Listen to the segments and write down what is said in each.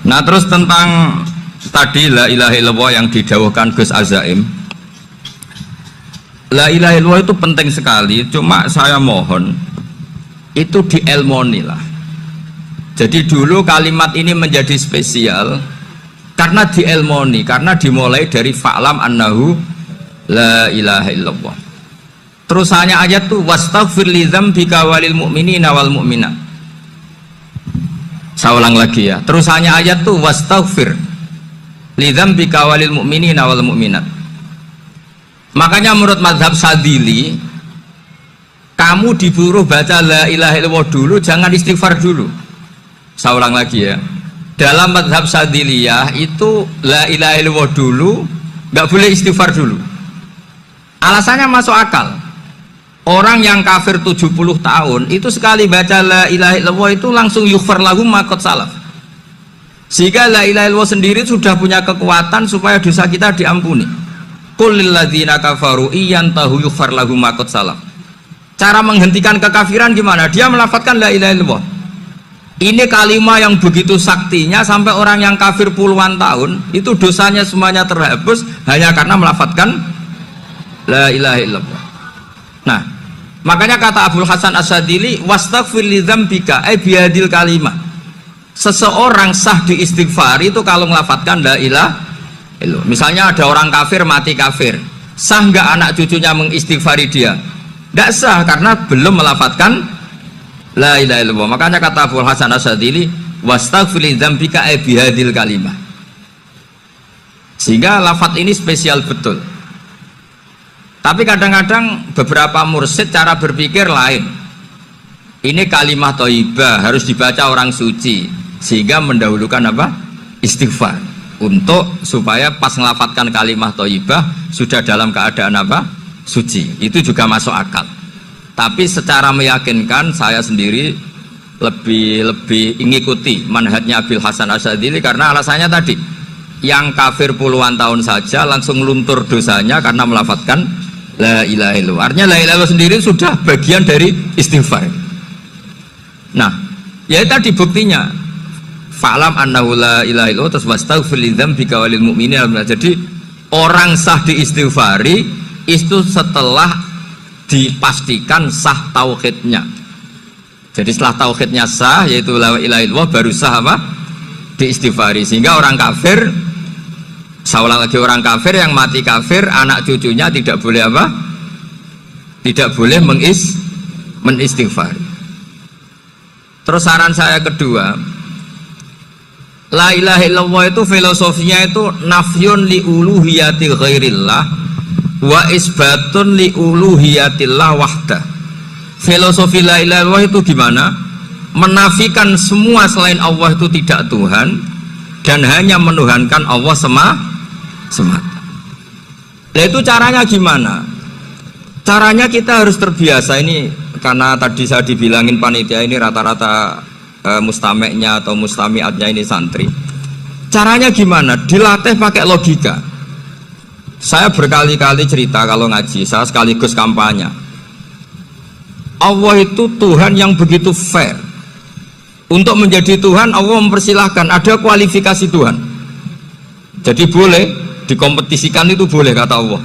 Nah terus tentang tadi la ilaha illallah yang didawuhkan Gus Azaim, la ilaha illallah itu penting sekali, cuma saya mohon itu dielmoni lah. Jadi dulu kalimat ini menjadi spesial karena dielmoni, karena dimulai dari fa'lam annahu la ilaha illallah. Terusannya ayat tuh wastaghfir li dzambika walil mu'minina wal mu'minat. Saya ulang lagi ya. Terusannya ayat tuh wastaghfir li dzambika walil mu'minina wal mu'minat. Makanya menurut mazhab Sadili, kamu disuruh baca la ilaha illallah dulu, jangan istighfar dulu. Saya ulang lagi ya. Dalam mazhab Sadiliyah itu la ilaha illallah dulu, nggak boleh istighfar dulu. Alasannya masuk akal. Orang yang kafir 70 tahun itu sekali baca la ilaha illallah itu langsung yughfar lahum ma qad salaf. Sehingga la ilaha illallah sendiri sudah punya kekuatan supaya dosa kita diampuni. Qul lil ladzina kafaru iyantahu yughfar lahum ma qad salaf. Cara menghentikan kekafiran gimana? Dia melafadzkan la ilaha illallah. Ini kalimat yang begitu saktinya sampai orang yang kafir puluhan tahun itu dosanya semuanya terhapus hanya karena melafadzkan la ilaha illallah. Nah, makanya kata Abdul Hasan As-Sadili wastaghfir li dzambika ay bihadil kalimah. Seseorang sah diistighfar itu kalau melafadzkan la ilaha illallah. Misalnya ada orang kafir mati kafir, sah enggak anak cucunya mengistighfari dia? Enggak sah karena belum melafadzkan la ilaha illallah. Makanya kata Abdul Hasan As-Sadili wastaghfir li dzambika ay bihadil kalimah. Sehingga lafadz ini spesial betul. Tapi kadang-kadang beberapa mursyid cara berpikir lain. Ini kalimat thayyibah harus dibaca orang suci, sehingga mendahulukan apa? Istighfar. Untuk supaya pas ngelafatkan kalimat thayyibah sudah dalam keadaan apa? Suci. Itu juga masuk akal. Tapi secara meyakinkan saya sendiri lebih mengikuti manhajnya Abil Hasan Asyadzili karena alasannya tadi, yang kafir puluhan tahun saja langsung luntur dosanya karena melafatkan la ilaha illallah. Artinya la ilaha illallah sendiri sudah bagian dari istighfar. Nah, ya tadi buktinya fa'lam annahu la ilaha illallah terus wastaghfir li dzambika walil mu'minina. Jadi orang sah diistighfari itu setelah dipastikan sah tauhidnya. Jadi setelah tauhidnya sah yaitu la ilaha illallah baru sah apa? Diistighfari. Sehingga orang kafir, seolah lagi orang kafir yang mati kafir, anak cucunya tidak boleh apa? Tidak boleh menistighfar. Terus saran saya kedua, la ilaha illallah itu filosofinya itu nafyun li uluhiyati ghairillah wa isbatun li uluhiyatillah wahdah. Filosofi la ilaha illallah itu gimana? Menafikan semua selain Allah itu tidak Tuhan dan hanya menuhankan Allah semata. Nah itu caranya gimana? Caranya kita harus terbiasa ini, karena tadi saya dibilangin panitia ini rata-rata mustameknya atau mustamiatnya ini santri. Caranya gimana? Dilatih pakai logika. Saya berkali-kali cerita kalau ngaji, saya sekaligus kampanye. Allah itu Tuhan yang begitu fair. Untuk menjadi Tuhan Allah mempersilahkan, ada kualifikasi Tuhan. Jadi boleh dikompetisikan, itu boleh kata Allah.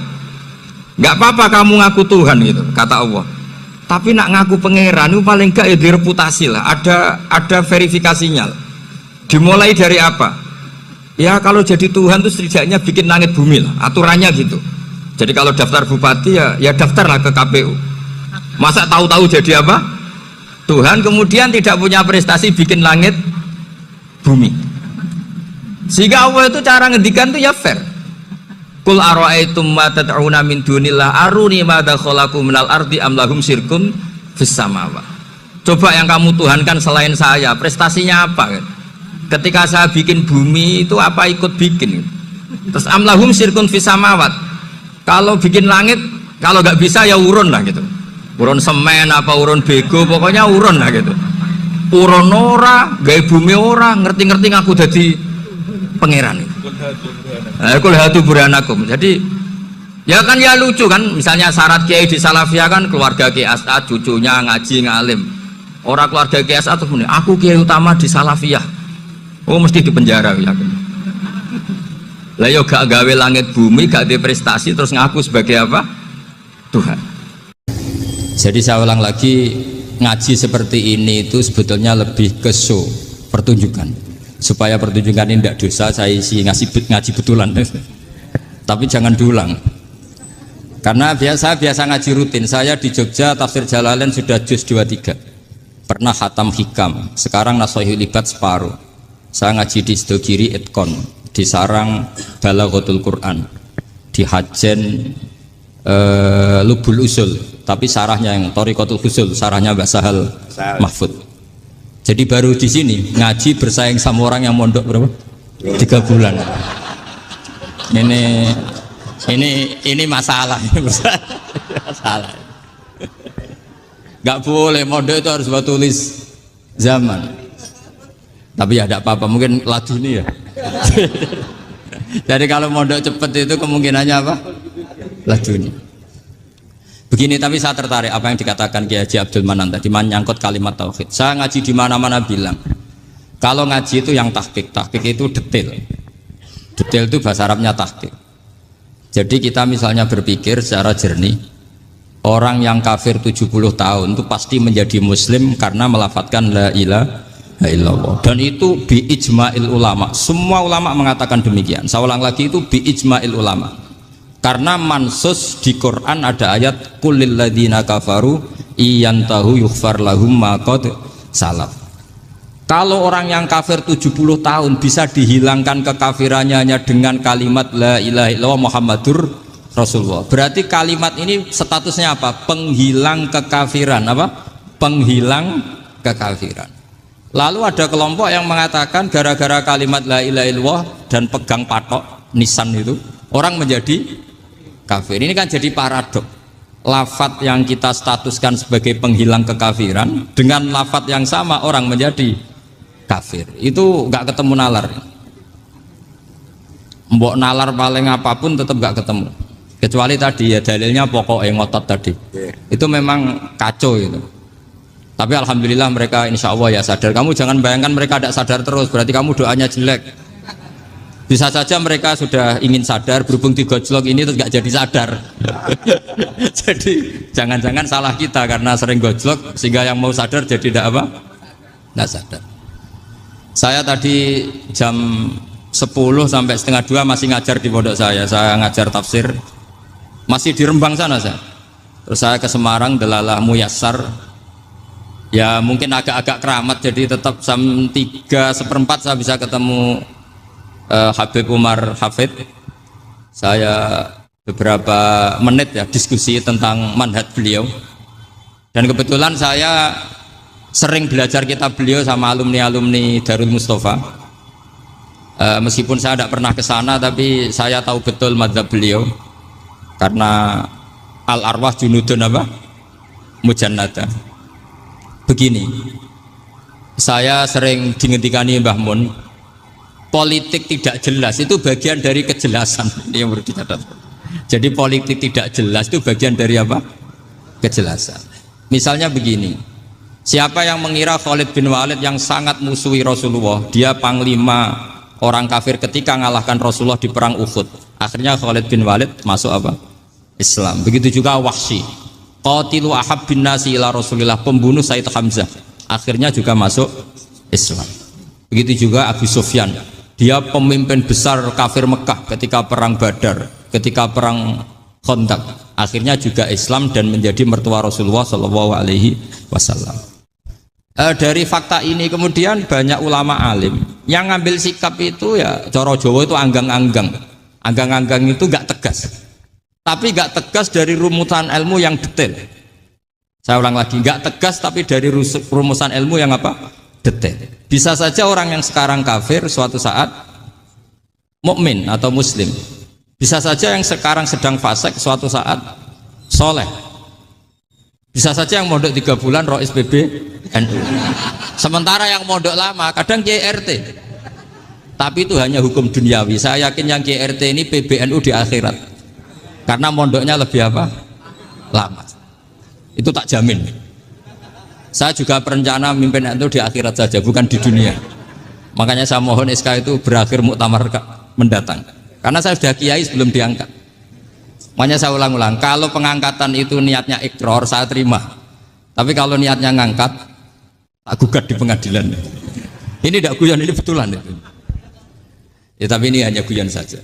Nggak apa-apa kamu ngaku Tuhan gitu kata Allah. Tapi nak ngaku pangeran itu paling enggak ya direputasi lah. Ada verifikasinya. Dimulai dari apa? Ya kalau jadi Tuhan itu setidaknya bikin langit bumi lah. Aturannya gitu. Jadi kalau daftar bupati ya daftarlah ke KPU. Masa tahu-tahu jadi apa? Tuhan kemudian tidak punya prestasi bikin langit bumi. Sehingga Allah itu cara ngendikan itu ya fair. Qul ara'aitum ma tad'una min dunillah aruni madza khalaqu minal ardi am lahum syirkun fis samawati. Coba yang kamu tuhankan selain saya, prestasinya apa? Ketika saya bikin bumi itu apa ikut bikin? Terus am lahum syirkun fis samawati. Kalau bikin langit, kalau nggak bisa ya urun lah gitu. Urun semen apa urun bego, pokoknya urun lah gitu. Urun ora, gawe bumi ora, ngerti-ngerti ngaku jadi pangeran itu. Kul hatu burhanakum. Jadi ya kan ya lucu kan, misalnya syarat kiai di Salafiyah kan keluarga Kiai As'ad, cucunya ngaji ngalim. Orang keluarga Kiai As'ad terus muni, aku kiai utama di Salafiyah. Oh mesti di penjara yakin. Lah yo gak gawe langit bumi, gak ada prestasi terus ngaku sebagai apa? Tuhan. Jadi saya ulang lagi, ngaji seperti ini itu sebetulnya lebih ke show, pertunjukan. Supaya pertunjukan ini tidak dosa, saya isi ngaji betulan. Tapi jangan diulang. Karena biasa ngaji rutin. Saya di Jogja tafsir Jalalain sudah juz 23. Pernah khatam hikam. Sekarang Nashihul Ibad separuh. Saya ngaji di Sidogiri Itkon, di Sarang Balaghatul Quran, di Hajen Lubul Usul, tapi sarahnya yang Thariqatul Usul, sarahnya Mbah Sahal Mahfud. Jadi baru di sini ngaji bersaing sama orang yang mondok berapa? 3 bulan. Ini masalah, masalah. Gak boleh mondok itu harus buat tulis zaman. Tapi ya tidak apa-apa, mungkin laju ini ya. Jadi kalau mondok cepet itu kemungkinannya apa? Laju ini. Begini, tapi saya tertarik apa yang dikatakan Kiai Haji Abdul Manan tadi menyangkut kalimat tauhid. Saya ngaji di mana-mana bilang, kalau ngaji itu yang tahqiq itu detail. Detail itu bahasa Arabnya tahqiq. Jadi kita misalnya berpikir secara jernih, orang yang kafir 70 tahun itu pasti menjadi muslim karena melafadzkan la ilaha illallah, dan itu bi ijma'il ulama. Semua ulama mengatakan demikian. Saya ulang lagi, itu bi ijma'il ulama. Karena mansus di Quran ada ayat kulil ladzina kafaru iyantahu yughfar lahum ma qad salaf. Kalau orang yang kafir 70 tahun bisa dihilangkan kekafirannya hanya dengan kalimat la ilaha illallah Muhammadur Rasulullah. Berarti kalimat ini statusnya apa? Penghilang kekafiran, apa? Penghilang kekafiran. Lalu ada kelompok yang mengatakan gara-gara kalimat la ilaha illallah dan pegang patok nisan itu orang menjadi kafir. Ini kan jadi paradok. Lafat yang kita statuskan sebagai penghilang kekafiran dengan lafat yang sama orang menjadi kafir. Itu nggak ketemu nalar. Mbok nalar paling apapun tetap nggak ketemu. Kecuali tadi ya dalilnya pokoknya ngotot tadi. Itu memang kacau itu. Tapi alhamdulillah mereka insya Allah ya sadar. Kamu jangan bayangkan mereka tidak sadar terus, berarti kamu doanya jelek. Bisa saja mereka sudah ingin sadar, berhubung digojlok ini terus gak jadi sadar. Jadi jangan-jangan salah kita karena sering gojlok sehingga yang mau sadar jadi tidak apa? Tidak sadar. Saya tadi jam 10 sampai setengah 2 masih ngajar di pondok saya. Saya ngajar tafsir masih di Rembang sana saya. Terus saya ke Semarang, Delalah Muyassar. Ya mungkin agak-agak keramat, jadi tetap jam 3:4 saya bisa ketemu Habib Umar Hafid. Saya beberapa menit ya diskusi tentang manhaj beliau. Dan kebetulan saya sering belajar kitab beliau sama alumni-alumni Darul Mustafa. Meskipun saya tidak pernah ke sana, tapi saya tahu betul mazhab beliau. Karena al-arwah junudun apa? Mujannada. Begini, saya sering dingetikani Mbah Mun, politik tidak jelas itu bagian dari kejelasan. Ini yang perlu dicatat. Jadi politik tidak jelas itu bagian dari apa? Kejelasan. Misalnya begini, siapa yang mengira Khalid bin Walid yang sangat musuhi Rasulullah, dia panglima orang kafir ketika ngalahkan Rasulullah di perang Uhud, akhirnya Khalid bin Walid masuk apa? Islam. Begitu juga Wahsy, qatilu ahabbin nasi ila Rasulillah, pembunuh Sayyid Hamzah, akhirnya juga masuk Islam. Begitu juga Abu Sufyan, dia pemimpin besar kafir Mekah ketika perang Badar, ketika perang Khandaq, akhirnya juga Islam dan menjadi mertua Rasulullah Shallallahu Alaihi Wasallam. Dari fakta ini kemudian banyak ulama alim yang ngambil sikap itu ya coro Jawa itu anggang-anggang. Anggang-anggang itu gak tegas, tapi gak tegas dari rumusan ilmu yang detail. Saya ulang lagi, gak tegas tapi dari rumusan ilmu yang apa? Detail. Bisa saja orang yang sekarang kafir suatu saat mukmin atau muslim. Bisa saja yang sekarang sedang fasik suatu saat soleh. Bisa saja yang mondok 3 bulan Rois PB NU. Sementara yang mondok lama kadang Kiai RT. Tapi itu hanya hukum duniawi. Saya yakin yang Kiai RT ini PBNU di akhirat. Karena mondoknya lebih apa? Lama. Itu tak jamin. Saya juga berencana mimpin itu di akhirat saja, bukan di dunia. Makanya saya mohon SK itu berakhir muktamar mendatang. Karena saya sudah kiai sebelum diangkat. Makanya saya ulang-ulang, kalau pengangkatan itu niatnya ikrar, saya terima. Tapi kalau niatnya ngangkat, tak gugat di pengadilan. Ini tidak guyon, ini betulan itu. Ya tapi ini hanya guyon saja.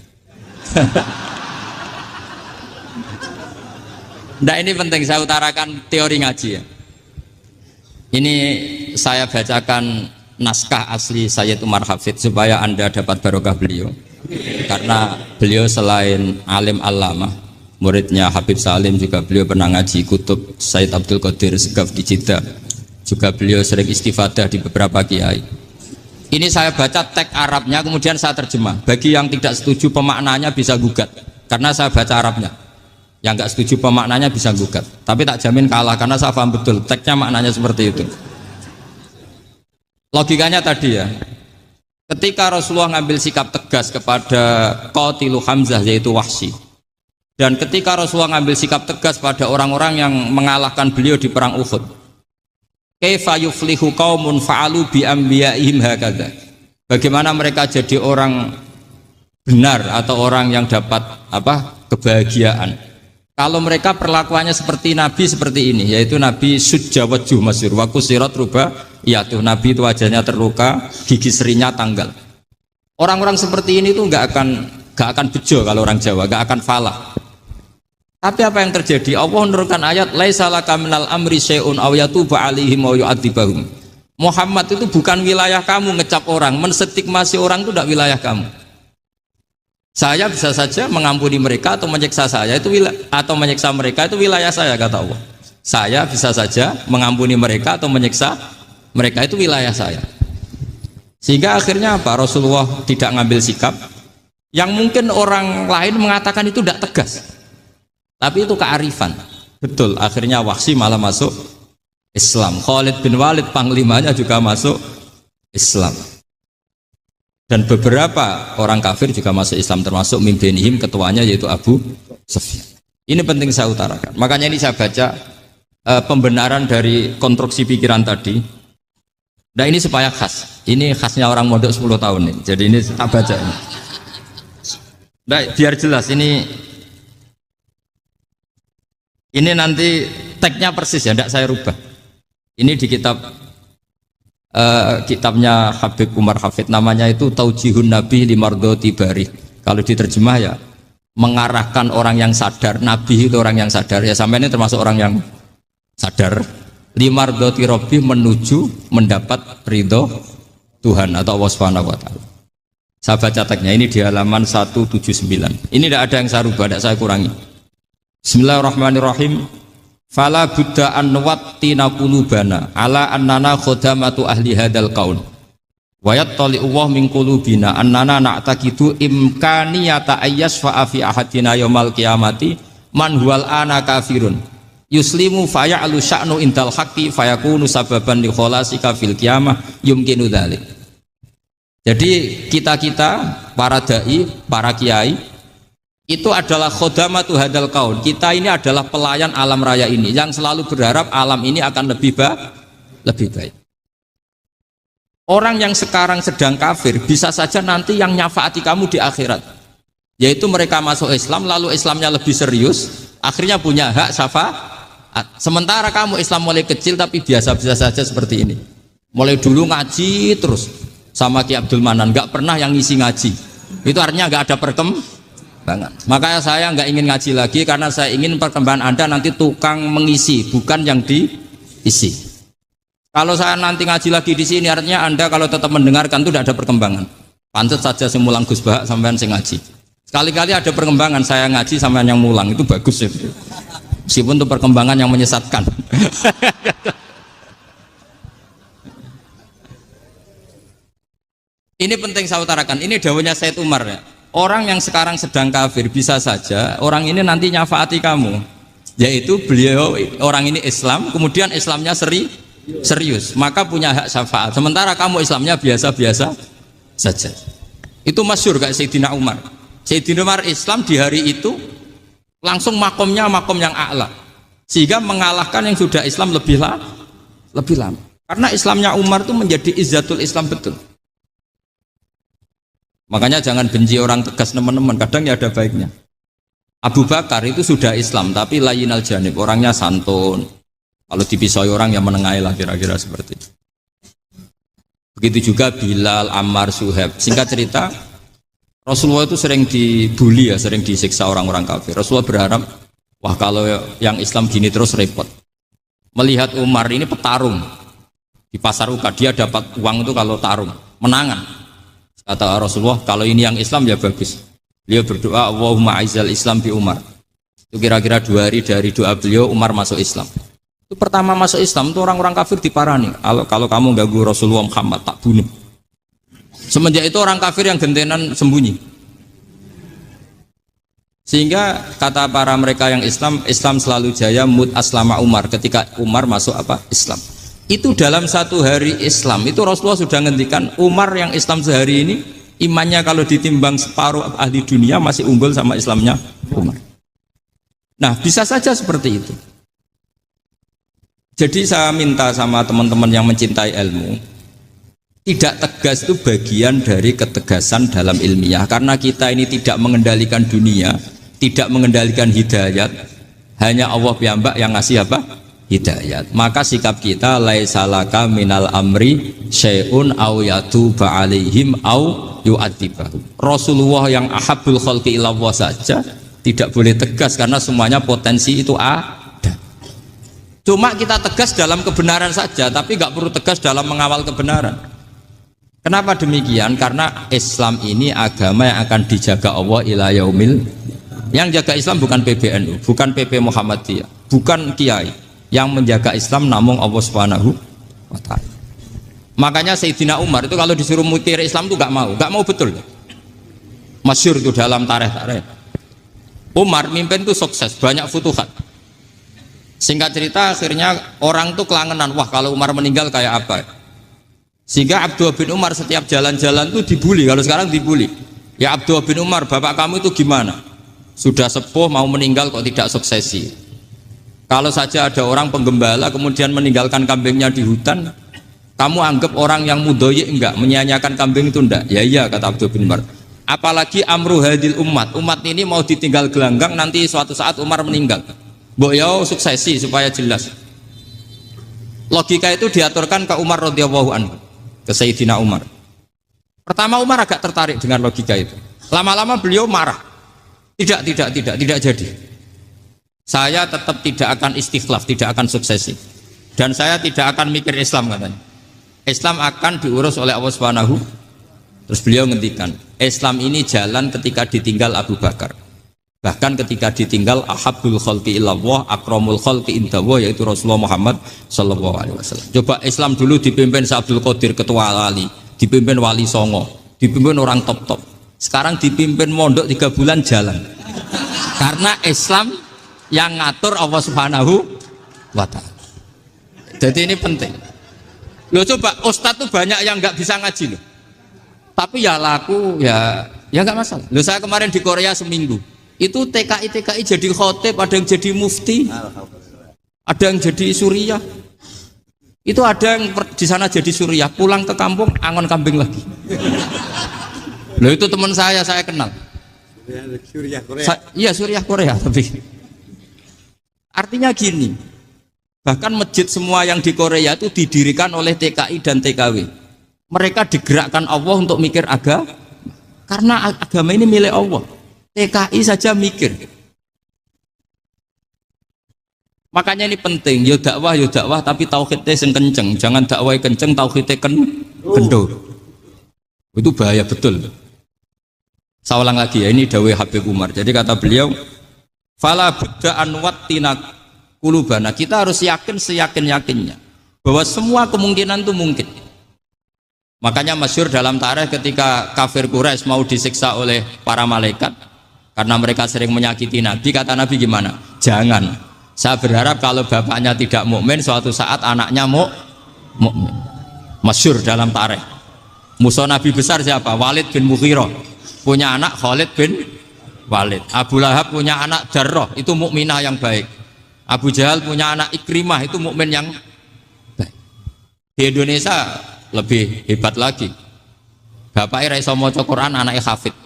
Nah ini penting saya utarakan teori ngaji ya. Ini saya bacakan naskah asli Sayyid Umar Hafid supaya Anda dapat barokah beliau. Karena beliau selain alim allamah, muridnya Habib Salim, juga beliau pernah ngaji kutub Sayyid Abdul Qadir Segaf di Jeddah. Juga beliau sering istifadah di beberapa kiai. Ini saya baca teks Arabnya kemudian saya terjemah. Bagi yang tidak setuju pemaknanya bisa gugat karena saya baca Arabnya. Yang nggak setuju pemaknanya bisa gugat, tapi tak jamin kalah karena saya paham betul teksnya maknanya seperti itu. Logikanya tadi ya, ketika Rasulullah ngambil sikap tegas kepada Qatilu Hamzah yaitu Wahsy, dan ketika Rasulullah ngambil sikap tegas pada orang-orang yang mengalahkan beliau di perang Uhud, kaifa yuflihu qaumun fa'alu bi anbiya'ihim hakadha, bagaimana mereka jadi orang benar atau orang yang dapat kebahagiaan kalau mereka perlakuannya seperti Nabi seperti ini, yaitu Nabi sujawajjuh masyhur wa kusirat ruba, yaitu Nabi itu wajahnya terluka, gigi serinya tanggal. Orang-orang seperti ini tuh nggak akan bejo kalau orang Jawa, nggak akan falah. Tapi apa yang terjadi? Allah menurunkan ayat laisa laka minal amri syai'un aw yatuba 'alaihim aw yu'adzibahum. Muhammad itu bukan wilayah kamu ngecap orang, menstigmasi orang itu tidak wilayah kamu. Saya bisa saja mengampuni mereka atau menyiksa saya itu atau menyiksa mereka itu wilayah saya, kata Allah. Saya bisa saja mengampuni mereka atau menyiksa mereka itu wilayah saya. Sehingga akhirnya apa? Rasulullah tidak ngambil sikap yang mungkin orang lain mengatakan itu tidak tegas. Tapi itu kearifan. Betul, akhirnya Wahsy malah masuk Islam. Khalid bin Walid panglimanya juga masuk Islam. Dan beberapa orang kafir juga masuk Islam, termasuk mimpinihim, ketuanya yaitu Abu Sufyan. Ini penting saya utarakan. Makanya ini saya baca pembenaran dari konstruksi pikiran tadi. Nah ini supaya khas. Ini khasnya orang mondok 10 tahun nih. Jadi ini tak baca ini. Nah, biar jelas ini nanti teksnya persis ya, tidak saya rubah. Ini di kitabnya Habib Umar Hafid, namanya itu Taujihun Nabi Limardoti Bari. Kalau diterjemah ya mengarahkan orang yang sadar. Nabi itu orang yang sadar ya, sampai ini termasuk orang yang sadar. Limardoti Robbi, menuju mendapat ridho Tuhan atau Allah Subhanahu wa Ta'ala. Saya baca teksnya ini di halaman 179. Ini tidak ada yang saya rubah, tidak saya kurangi. Bismillahirrahmanirrahim. Fala buddha an wattina qulubana ala annana khodamatu ahli hadal qaul wa yattali'u Allah min qulubina annana na'taqidu imkaniyata ayyasfa'a fi ahadina yaumal qiyamati man huwal ana kafirun yuslimu faya'lu sya'nu indal haqqi fayakunu sababan li kholasika fil qiyamah yumkinu dzalik. Jadi kita para dai, para kiai itu adalah khodamatu hadal kaun. Kita ini adalah pelayan alam raya ini yang selalu berharap alam ini akan lebih baik. Orang yang sekarang sedang kafir bisa saja nanti yang nyafaati kamu di akhirat, yaitu mereka masuk Islam lalu Islamnya lebih serius, akhirnya punya hak syafaat. Sementara kamu Islam mulai kecil tapi biasa-biasa saja seperti ini, mulai dulu ngaji terus sama Ki Abdul Manan, nggak pernah yang ngisi ngaji, itu artinya nggak ada perkembangan. Makanya saya nggak ingin ngaji lagi karena saya ingin perkembangan Anda nanti tukang mengisi, bukan yang diisi. Kalau saya nanti ngaji lagi di sini, artinya Anda kalau tetap mendengarkan itu tidak ada perkembangan. Pantas saja saya mulang Gus Bahak sampean sing ngaji. Sekali-kali ada perkembangan, saya ngaji sampean yang mulang, itu bagus ya. Meskipun itu perkembangan yang menyesatkan. Ini penting saya utarakan. Ini dawuhnya Sayyid Umar ya. Orang yang sekarang sedang kafir bisa saja orang ini nanti nyafaati kamu, yaitu beliau orang ini Islam, kemudian Islamnya serius, maka punya hak syafaat. Sementara kamu Islamnya biasa-biasa saja. Itu masyhur kayak Sayyidina Umar. Sayyidina Umar Islam di hari itu langsung makomnya makom yang a'la, sehingga mengalahkan yang sudah Islam lebih lama. Karena Islamnya Umar itu menjadi izzatul Islam betul. Makanya jangan benci orang tegas teman-teman, kadang ya ada baiknya. Abu Bakar itu sudah Islam tapi layinal janib, orangnya santun. Kalau dipisoi orang yang menengahi lah kira-kira seperti itu. Begitu juga Bilal, Ammar, Suhaib. Singkat cerita, Rasulullah itu sering dibully ya, sering disiksa orang-orang kafir. Rasulullah berharap, wah kalau yang Islam gini terus repot. Melihat Umar ini petarung di pasar Uka, dia dapat uang itu kalau tarung, menangan. Kata Rasulullah, kalau ini yang Islam ya bagus. Beliau berdoa, Allahumma aizal Islam bi Umar. Itu kira-kira 2 hari dari doa beliau, Umar masuk Islam. Itu pertama masuk Islam itu orang-orang kafir diparani. Kalau kamu ganggu Rasulullah Muhammad tak bunuh. Semenjak itu orang kafir yang gentenan sembunyi. Sehingga kata para mereka yang Islam selalu jaya mut aslama Umar ketika Umar masuk Islam. Itu dalam 1 hari Islam itu Rasulullah sudah ngendikan Umar yang Islam sehari ini imannya kalau ditimbang separuh ahli dunia masih unggul sama Islamnya Umar. Nah bisa saja seperti itu. Jadi saya minta sama teman-teman yang mencintai ilmu, tidak tegas itu bagian dari ketegasan dalam ilmiah. Karena kita ini tidak mengendalikan dunia, tidak mengendalikan hidayat, hanya Allah piyambak yang ngasih hidayat. Maka sikap kita laisa laka minal amri syai'un aw yatuba alaihim aw yu'adzibahum. Rasulullah yang ahabbul khalqi ilallah saja tidak boleh tegas karena semuanya potensi itu ada. Cuma kita tegas dalam kebenaran saja, tapi nggak perlu tegas dalam mengawal kebenaran. Kenapa demikian? Karena Islam ini agama yang akan dijaga Allah ila yaumil. Yang jaga Islam bukan PBNU, bukan PP Muhammadiyah, bukan kiai. Yang menjaga Islam namun Allah Subhanahu wa ta'ala. Makanya Sayyidina Umar itu kalau disuruh mutir Islam itu nggak mau betul. Masyhur itu dalam tarikh. Umar mimpin itu sukses, banyak futuhat. Singkat cerita akhirnya orang tuh kelangenan, wah kalau Umar meninggal kayak apa. Sehingga Abdullah bin Umar setiap jalan-jalan tuh dibully. Kalau sekarang dibully, ya Abdullah bin Umar bapak kamu itu gimana, sudah sepuh mau meninggal kok tidak suksesi. Kalau saja ada orang penggembala kemudian meninggalkan kambingnya di hutan, kamu anggap orang yang mudoyik enggak, menyia-nyiakan kambing itu enggak? Ya iya kata Abdullah bin Umar. Apalagi amru hadil umat ini mau ditinggal gelanggang, nanti suatu saat Umar meninggal. Mbok yo suksesi supaya jelas. Logika itu diaturkan ke Umar radhiyallahu anhu, ke Sayyidina Umar. Pertama Umar agak tertarik dengan logika itu. Lama-lama beliau marah. Tidak jadi. Saya tetap tidak akan istikhlaf, tidak akan suksesi. Dan saya tidak akan mikir Islam katanya. Islam akan diurus oleh Allah Subhanahu. Terus beliau ngendikan, Islam ini jalan ketika ditinggal Abu Bakar. Bahkan ketika ditinggal ahabbul khalqi ilallah akramul khalqi indallah, yaitu Rasulullah Muhammad sallallahu alaihi wasallam. Coba Islam dulu dipimpin Abdul Qadir ketua wali, dipimpin wali songo, dipimpin orang top. Sekarang dipimpin mondok 3 bulan jalan. Karena Islam yang ngatur Allah Subhanahu wa ta'ala. Jadi ini penting. Loh coba ustadz tuh banyak yang nggak bisa ngaji loh. Tapi ya laku ya nggak masalah. Loh saya kemarin di Korea seminggu. Itu TKI jadi khotib, ada yang jadi mufti, ada yang jadi suriah. Itu ada yang di sana jadi suriah, pulang ke kampung angon kambing lagi. Loh itu teman saya kenal. Suriah Korea. Iya suriah Korea tapi. Artinya gini, bahkan masjid semua yang di Korea itu didirikan oleh TKI dan TKW. Mereka digerakkan Allah untuk mikir agama, karena agama ini milik Allah. TKI saja mikir. Makanya ini penting, yo dakwah tapi tauhidnya sing kenceng, jangan dakwah kenceng tauhidnya kendor. Itu bahaya betul. Saya ulang lagi ya, ini dawuh Habib Umar. Jadi kata beliau, fala budda an wattina qulubana. Kita harus yakin seyakin-yakinnya bahwa semua kemungkinan itu mungkin. Makanya masyhur dalam tarikh ketika kafir Quraisy mau disiksa oleh para malaikat karena mereka sering menyakiti Nabi, kata Nabi gimana? Jangan. Saya berharap kalau bapaknya tidak mukmin, suatu saat anaknya mukmin. Masyhur dalam tarikh. Musuh Nabi besar siapa? Walid bin Mughirah. Punya anak Khalid bin Walid. Abu Lahab punya anak Jarrah, itu mukminah yang baik. Abu Jahal punya anak Ikrimah, itu mukmin yang baik. Di Indonesia lebih hebat lagi. Bapaknya ra iso maca Quran, anaknya hafid.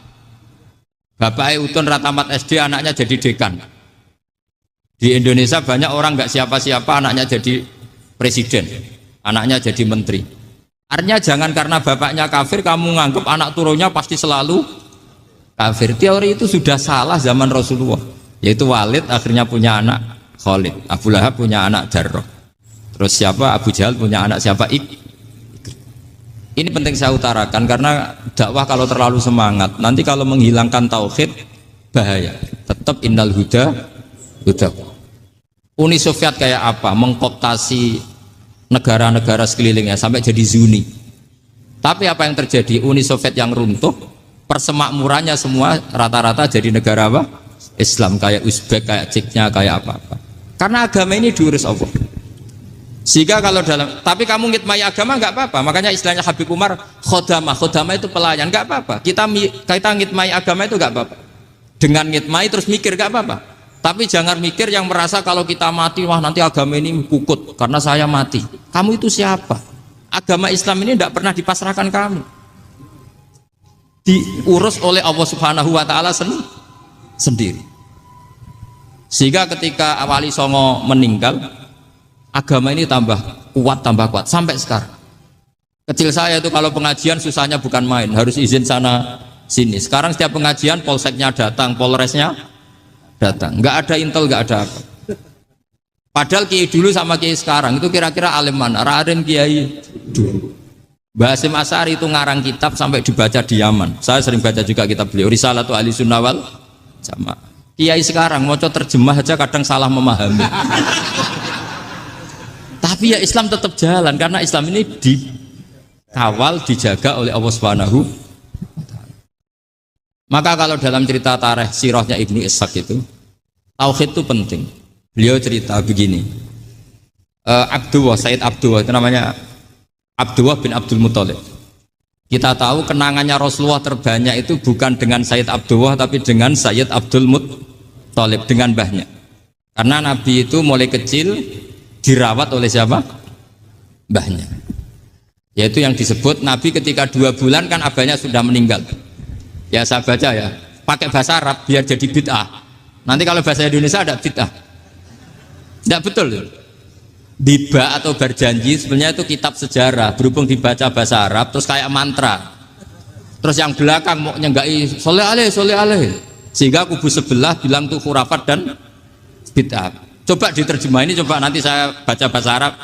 Bapaknya utun ra tamat SD, anaknya jadi dekan. Di Indonesia banyak orang nggak siapa-siapa, anaknya jadi presiden, anaknya jadi menteri. Artinya jangan karena bapaknya kafir kamu nganggap anak turunnya pasti selalu kafir. Teori itu sudah salah zaman Rasulullah. Yaitu Walid akhirnya punya anak Khalid, Abu Lahab punya anak Jarrah. Terus siapa? Abu Jahal punya anak siapa? Ini penting saya utarakan karena dakwah kalau terlalu semangat, nanti kalau menghilangkan tauhid bahaya. Tetap innal huda huda. Uni Soviet kayak apa? Mengkooptasi negara-negara sekelilingnya sampai jadi Zuni. Tapi apa yang terjadi? Uni Soviet yang runtuh, persemakmurannya semua rata-rata jadi negara apa? Islam, kayak Uzbek, kayak Ceknya, kayak apa-apa. Karena agama ini diurus Allah. Sehingga kalau dalam, tapi kamu ngitmai agama nggak apa-apa. Makanya istilahnya Habib Umar, khodamah itu pelayan, nggak apa-apa. Kita ngitmai agama itu nggak apa-apa. Dengan ngitmai terus mikir nggak apa-apa. Tapi jangan mikir yang merasa kalau kita mati, wah nanti agama ini kukut karena saya mati. Kamu itu siapa? Agama Islam ini tidak pernah dipasrahkan kamu. Diurus oleh Allah Subhanahu wa Ta'ala sendiri. Sehingga ketika Wali Songo meninggal, agama ini tambah kuat sampai sekarang. Kecil saya itu kalau pengajian susahnya bukan main, harus izin sana sini. Sekarang setiap pengajian polseknya datang, polresnya datang, nggak ada intel, nggak ada apa. Padahal kiai dulu sama kiai sekarang itu kira-kira alim mana? Raden kiai dulu. Mbah Hasyim Asy'ari itu ngarang kitab sampai dibaca di Yaman. Saya sering baca juga kitab beliau, Risalatu Ahli Sunnah wal Jamaah. Kiai sekarang mau terjemah aja kadang salah memahami. Tapi ya Islam tetap jalan karena Islam ini dikawal, dijaga oleh Allah Subhanahu wa Ta'ala. Maka kalau dalam cerita tarikh sirahnya Ibnu Ishaq itu, tauhid itu penting. Beliau cerita begini, Sayyid Abdullah itu namanya Abdullah bin Abdul Muthalib. Kita tahu kenangannya Rasulullah terbanyak itu bukan dengan Sayyid Abdullah tapi dengan Sayyid Abdul Muthalib, dengan mbahnya. Karena Nabi itu mulai kecil dirawat oleh siapa? Mbahnya. Yaitu yang disebut Nabi ketika 2 bulan kan abahnya sudah meninggal. Ya saya baca ya, pakai bahasa Arab biar jadi bid'ah. Nanti kalau bahasa Indonesia ada bid'ah. Tidak betul. Diba atau berjanji sebenarnya itu kitab sejarah, berhubung dibaca bahasa Arab terus kayak mantra. Terus yang belakang mau nyenggai soleh aleh, sehingga kubu sebelah bilang tuh khurafat dan bid'ah. Coba diterjemah ini, coba nanti saya baca bahasa Arab.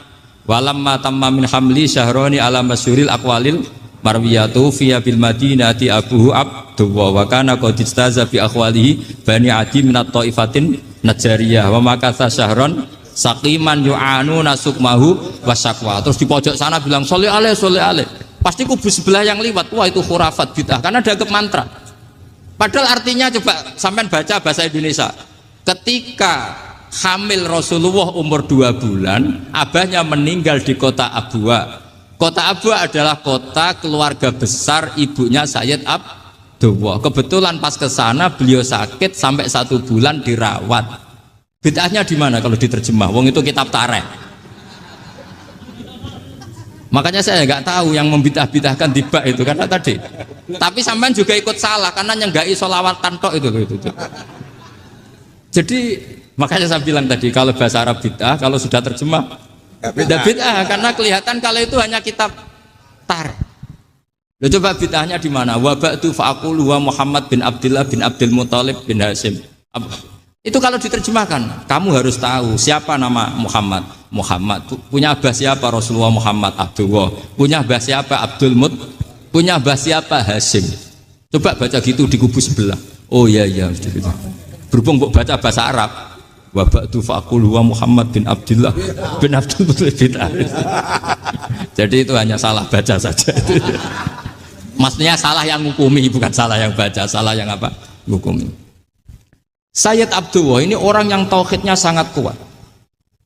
Walamma tamma min hamli syahroni ala masyuril aqwalil marwiyatu fiya bil madinati abuhu Abdullah wa kana qad istaza bi akhwalihi bani adi minat taifatin najariyah wa makatha syahron saqiman yu'anu nasukmahu wasyaqwa. Terus di pojok sana bilang soleh aleh. Pasti kubu sebelah yang liwat, wah itu khurafat bid'ah karena dianggap mantra. Padahal artinya coba sampean baca bahasa Indonesia. Ketika hamil Rasulullah umur 2 bulan, abahnya meninggal di kota Abwa. Kota Abwa adalah kota keluarga besar ibunya Sayyid Abdullah. Kebetulan pas ke sana beliau sakit sampai 1 bulan dirawat. Bid'ahnya di mana kalau diterjemah? Wong itu kitab tarikh. Makanya saya nggak tahu yang membidah-bidahkan tiba itu karena tadi. Tapi sampean juga ikut salah karena nyenggai sholawat tantok itu. Jadi makanya saya bilang tadi kalau bahasa Arab bid'ah, kalau sudah terjemah bid'ah karena kelihatan kalau itu hanya kitab tarikh. Loh, coba bid'ahnya di mana? Wa ba'du fa'aqulu wa Muhammad bin Abdullah bin Abdul Muthalib bin Hasyim. Itu kalau diterjemahkan, kamu harus tahu siapa nama Muhammad. Muhammad punya abah siapa? Rasulullah Muhammad Abdullah. Punya abah siapa? Abdul Mut. Punya abah siapa? Hasyim. Coba baca gitu di kubu sebelah. Oh iya. Berhubung baca bahasa Arab. Wa ba'du fa'aqulu wa Muhammad bin Abdullah bin Abdul Muthalib bin Hasyim. Jadi itu hanya salah baca saja. Maksudnya salah yang hukumi, bukan salah yang baca, salah yang apa? Hukumi. Sayyid Abdullah ini orang yang tauhidnya sangat kuat.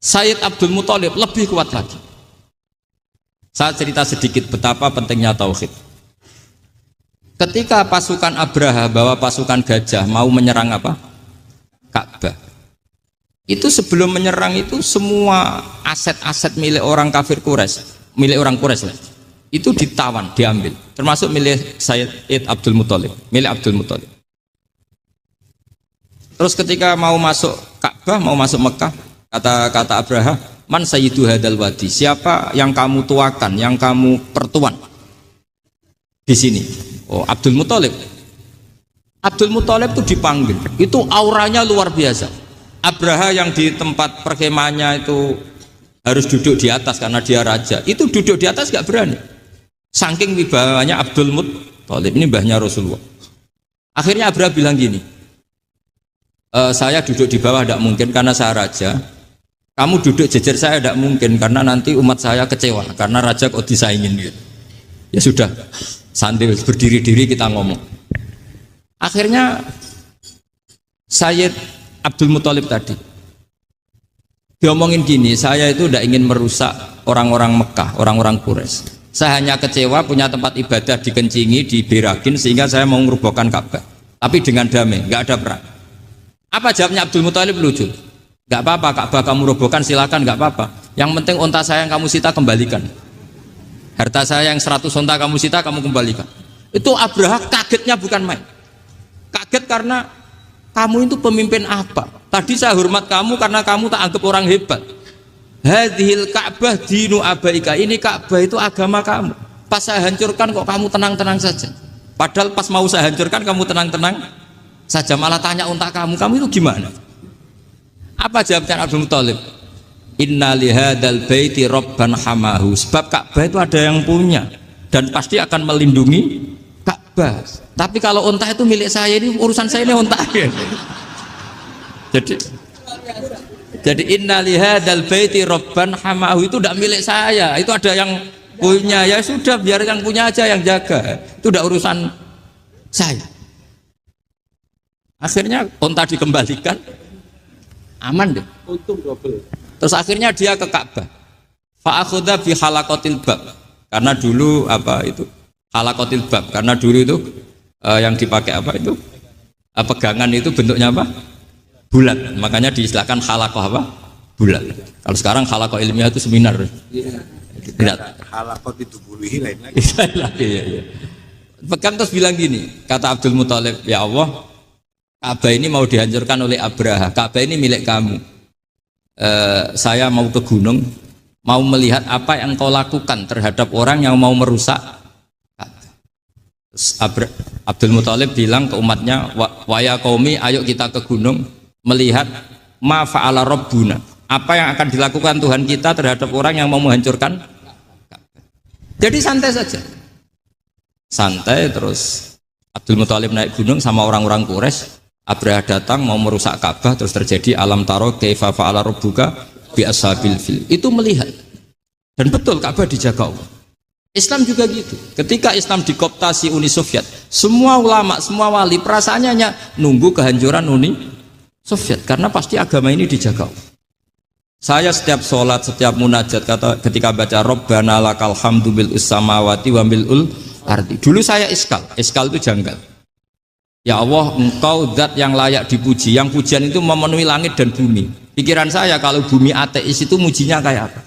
Sayyid Abdul Muthalib lebih kuat lagi. Saya cerita sedikit betapa pentingnya tauhid. Ketika pasukan Abraha bawa pasukan gajah mau menyerang apa? Ka'bah. Itu sebelum menyerang itu semua aset-aset milik orang kafir Quraisy, milik orang Quraisy lah. itu ditawan, diambil. Termasuk milik Sayyid Abdul Muthalib, milik Abdul Muthalib. Terus ketika mau masuk Ka'bah, mau masuk Mekah, kata Abraha, man sayyidu hadal wadi, siapa yang kamu tuakan, yang kamu pertuan di sini? Oh, Abdul Muthalib. Abdul Muthalib itu dipanggil, itu auranya luar biasa. Abraha yang di tempat perkemahannya itu harus duduk di atas karena dia raja, itu duduk di atas gak berani, saking wibawanya Abdul Muthalib. Ini mbahnya Rasulullah. Akhirnya Abraha bilang gini, saya duduk di bawah tidak mungkin karena saya raja, kamu duduk jejer saya tidak mungkin karena nanti umat saya kecewa karena raja kok disaingin gitu. Ya sudah, sambil berdiri-diri kita ngomong. Akhirnya Sayyid Abdul Muthalib tadi diomongin gini, saya itu tidak ingin merusak orang-orang Mekah, orang-orang Quraisy. Saya hanya kecewa punya tempat ibadah dikencingi, diberakin sehingga saya mau merubuhkan Ka'bah. Tapi dengan damai, nggak ada perang. Apa jawabnya Abdul Muthalib? Lucu. Nggak apa-apa, Ka'bah kamu robohkan silakan, nggak apa-apa. Yang penting unta saya yang kamu sita kembalikan. Harta saya yang 100 unta kamu sita kamu kembalikan. Itu Abraha kagetnya bukan main. Kaget karena kamu itu pemimpin apa? Tadi saya hormat kamu karena kamu tak anggap orang hebat. Hadhil Ka'bah dinu abaika, ini Ka'bah itu agama kamu. Pas saya hancurkan kok kamu tenang-tenang saja. Padahal pas mau saya hancurkan kamu tenang-tenang saja, malah tanya unta kamu itu gimana? Apa jawabnya Abdul Muthalib? Inna lihadal baiti robban hamahu, sebab Ka'bah itu ada yang punya dan pasti akan melindungi Ka'bah. Tapi kalau unta itu milik saya, ini urusan saya, ini unta. Jadi inna lihadal baiti robban hamahu itu tidak milik saya, itu ada yang punya. Ya sudah, biar yang punya aja yang jaga, itu tidak urusan saya. Akhirnya unta dikembalikan, aman deh, untung double. Terus akhirnya dia ke Ka'bah, fa'akhudha bi halaqatil bab, karena dulu apa itu halaqatil bab, karena dulu itu yang dipakai apa itu pegangan itu bentuknya apa, bulat, makanya diistilahkan halaqah apa, bulat. Kalau sekarang halaqah ilmiah itu seminar. Tidak, halaqah itu buluhi lain lagi. Ya. Pegang terus bilang gini, kata Abdul Muthalib, ya Allah, Ka'bah ini mau dihancurkan oleh Abraha, Ka'bah ini milik kamu. Saya mau ke gunung, mau melihat apa yang kau lakukan terhadap orang yang mau merusak. Abdul Muthalib bilang ke umatnya, wa ya qaumi, ayo kita ke gunung melihat ma fa'ala rabbuna, apa yang akan dilakukan Tuhan kita terhadap orang yang mau menghancurkan. Jadi santai saja, santai. Terus Abdul Muthalib naik gunung sama orang-orang Quraisy. Abraha datang mau merusak Ka'bah, terus terjadi alam taro kaifa fa'ala rabbuka bi ashabil fil. Itu melihat, dan betul Ka'bah dijaga Allah. Islam juga gitu. Ketika Islam dikooptasi Uni Soviet, semua ulama, semua wali perasaannya hanya nunggu kehancuran Uni Soviet, karena pasti agama ini dijaga Allah. Saya setiap sholat, setiap munajat, ketika baca Rabbana lakal hamdu bil samawati wa mil'ul ardi. Dulu saya iskal itu janggal. Ya Allah, engkau zat yang layak dipuji, yang pujian itu memenuhi langit dan bumi. Pikiran saya kalau bumi ateis itu mujinya kayak apa?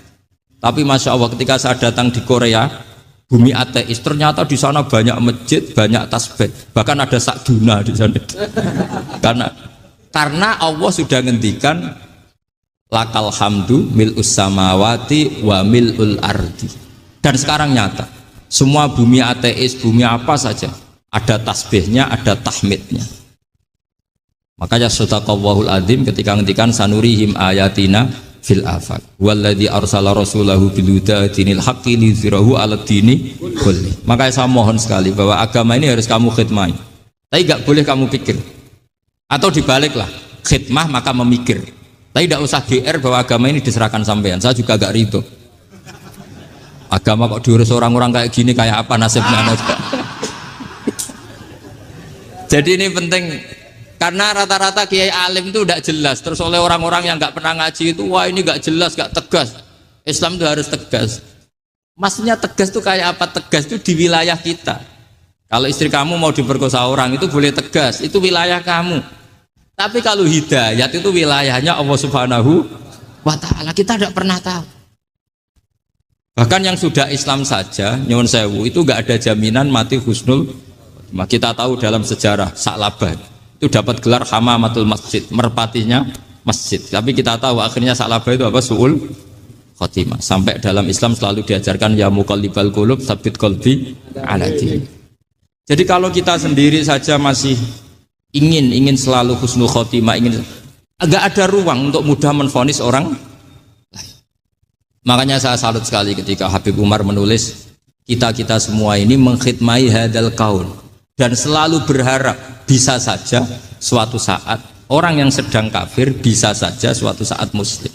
Tapi Masya Allah, ketika saya datang di Korea, bumi ateis, ternyata di sana banyak masjid, banyak tasbih, bahkan ada sakduna di sana. Karena Allah sudah ngendikan lakal hamdu mil'us samawati wa mil'ul ardi. Dan sekarang nyata, semua bumi ateis, bumi apa saja, ada tasbihnya, ada tahmidnya. Makanya sadaqallahul adzim ketika ngendikan sanurihim ayatina fil afaq walladzi arsala rasulahu bil huda dinil haqqi liyuzhirahu 'alad dini kulli. Makanya saya mohon sekali bahwa agama ini harus kamu khidmah. Tapi enggak boleh kamu pikir. Atau dibaliklah, khidmah maka memikir. Tapi tidak usah GR bahwa agama ini diserahkan sampean. Saya juga agak ridho. Agama kok diurus orang-orang kayak gini, kayak apa nasibnya? Jadi ini penting, karena rata-rata kiai alim itu tidak jelas. Terus oleh orang-orang yang nggak pernah ngaji itu, wah ini nggak jelas, nggak tegas. Islam itu harus tegas. Maksudnya tegas itu kayak apa? Tegas itu di wilayah kita. Kalau istri kamu mau diperkosa orang itu boleh tegas, itu wilayah kamu. Tapi kalau hidayat itu wilayahnya Allah Subhanahu wa Ta'ala, kita tidak pernah tahu. Bahkan yang sudah Islam saja, nyuwun sewu, itu nggak ada jaminan mati husnul. Kita tahu dalam sejarah Sa'labah itu dapat gelar hamamatul masjid, merpatinya masjid. Tapi kita tahu akhirnya Sa'labah itu apa? Su'ul khotimah. Sampai dalam Islam selalu diajarkan ya muqallibal qulub tsabbit qalbi ala dinik. Jadi kalau kita sendiri saja masih ingin selalu husnul khotimah, agak ada ruang untuk mudah menvonis orang lain. Makanya saya salut sekali ketika Habib Umar menulis kita semua ini mengkhidmai hadal kaun dan selalu berharap bisa saja suatu saat orang yang sedang kafir bisa saja suatu saat muslim.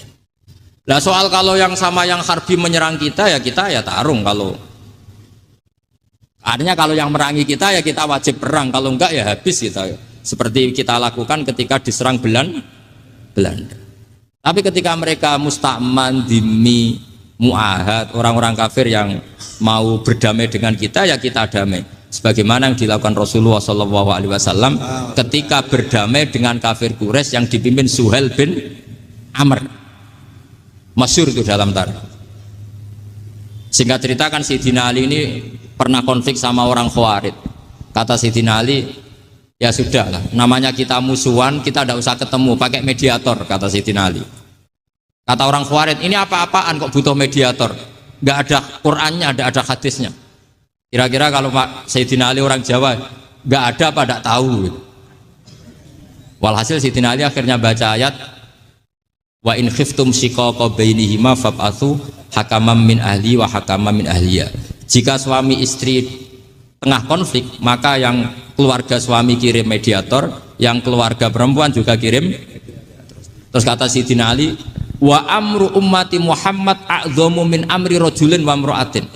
Nah soal kalau yang sama yang harbi menyerang kita ya tarung. Kalau artinya kalau yang merangi kita ya kita wajib perang, kalau enggak ya habis kita. Seperti kita lakukan ketika diserang Belanda. Tapi ketika mereka musta'man, dhimmi, mu'ahad, orang-orang kafir yang mau berdamai dengan kita ya kita damai. Sebagaimana yang dilakukan Rasulullah SAW ketika berdamai dengan kafir Quraisy yang dipimpin Suhail bin Amr. Masyhur itu dalam tarikh. Singkat cerita kan Sayyidina Ali ini pernah konflik sama orang Khawarij. Kata Sayyidina Ali, ya sudah lah, namanya kita musuhan, kita tidak usah ketemu, pakai mediator, kata Sayyidina Ali. Kata orang Khawarij, ini apa-apaan kok butuh mediator? Nggak ada Qur'annya, ada hadisnya. Kira-kira kalau Pak Sayyidina Ali orang Jawa, nggak ada apa tidak tahu. Walhasil Sayyidina Ali akhirnya baca ayat, wa in khiftum shiqaqa bainihima fab'atsu hakaman min ahli wa hakaman min ahliya. Jika suami istri tengah konflik, maka yang keluarga suami kirim mediator, yang keluarga perempuan juga kirim. Terus kata Sayyidina Ali, wa amru ummati Muhammad a'dhamu min amri rajulin wa imra'atin.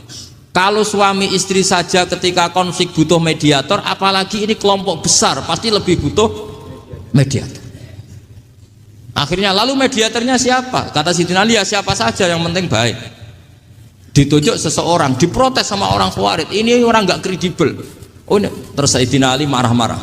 Kalau suami istri saja ketika konflik butuh mediator, apalagi ini kelompok besar pasti lebih butuh mediator. Akhirnya lalu mediatornya siapa? Kata Sayyidina Ali, ya siapa saja yang penting baik. Ditunjuk seseorang, diprotes sama orang Khawarij, ini orang nggak kredibel. Oh, ini. Terus Sayyidina Ali marah-marah.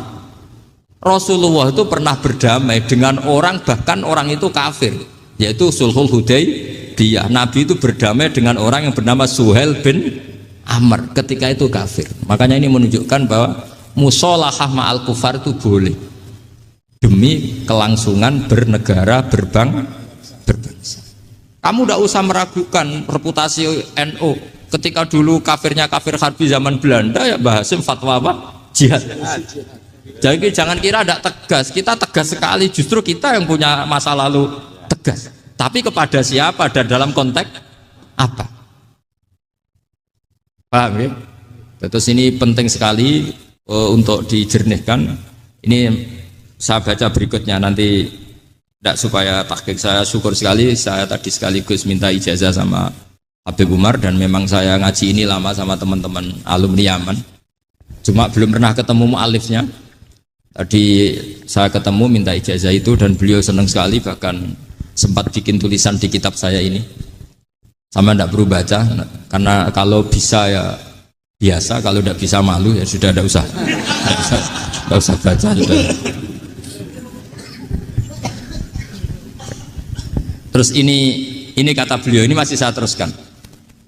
Rasulullah itu pernah berdamai dengan orang, bahkan orang itu kafir, yaitu Sulhul Hudaybiyah. Nabi itu berdamai dengan orang yang bernama Suhail bin Amr ketika itu kafir. Makanya ini menunjukkan bahwa musolahah ma'al kufar itu boleh demi kelangsungan bernegara berbangsa. Kamu tidak usah meragukan reputasi NU. Ketika dulu kafirnya kafir harbi zaman Belanda, ya Mbah Hasim fatwa apa? Jihad. Jadi jangan kira tidak tegas. Kita tegas sekali. Justru kita yang punya masa lalu tegas. Tapi kepada siapa dan dalam konteks apa? Paham ya? Terus ini penting sekali untuk dijernihkan. Ini saya baca berikutnya nanti. Tidak supaya tahqiq, saya syukur sekali saya tadi sekaligus minta ijazah sama Habib Umar dan memang saya ngaji ini lama sama teman-teman alumni Yaman, cuma belum pernah ketemu mu'alifnya. Tadi saya ketemu minta ijazah itu dan beliau senang sekali, bahkan sempat bikin tulisan di kitab saya ini. Sama tidak perlu baca karena kalau bisa ya biasa, kalau tidak bisa malu ya sudah, tidak usah baca sudah. Terus ini kata beliau, ini masih saya teruskan.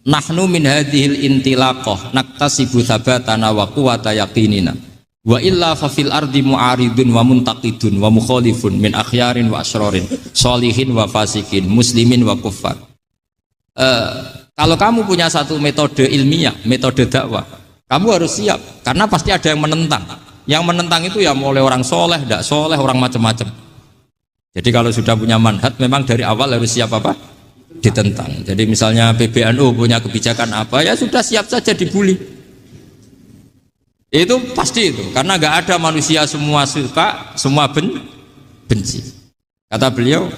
Nahnu min hadhil intilaqah naktasibu thabatana wa quwwata yaqinina. Wa illa fa fil ardi mu'aridun wa muntaqidun wa mukhalifun min akhyarin wa asyrarin, sholihin wa fasikin, muslimin wa kuffar. Kalau kamu punya satu metode ilmiah, metode dakwah, kamu harus siap karena pasti ada yang menentang. Yang menentang itu ya mulai orang soleh, tidak soleh, orang macam-macam. Jadi kalau sudah punya manhaj memang dari awal harus siap apa? Ditentang. Jadi misalnya PBNU punya kebijakan apa, ya sudah siap saja dibully. Itu pasti itu, karena nggak ada manusia semua suka, semua benci. Kata beliau,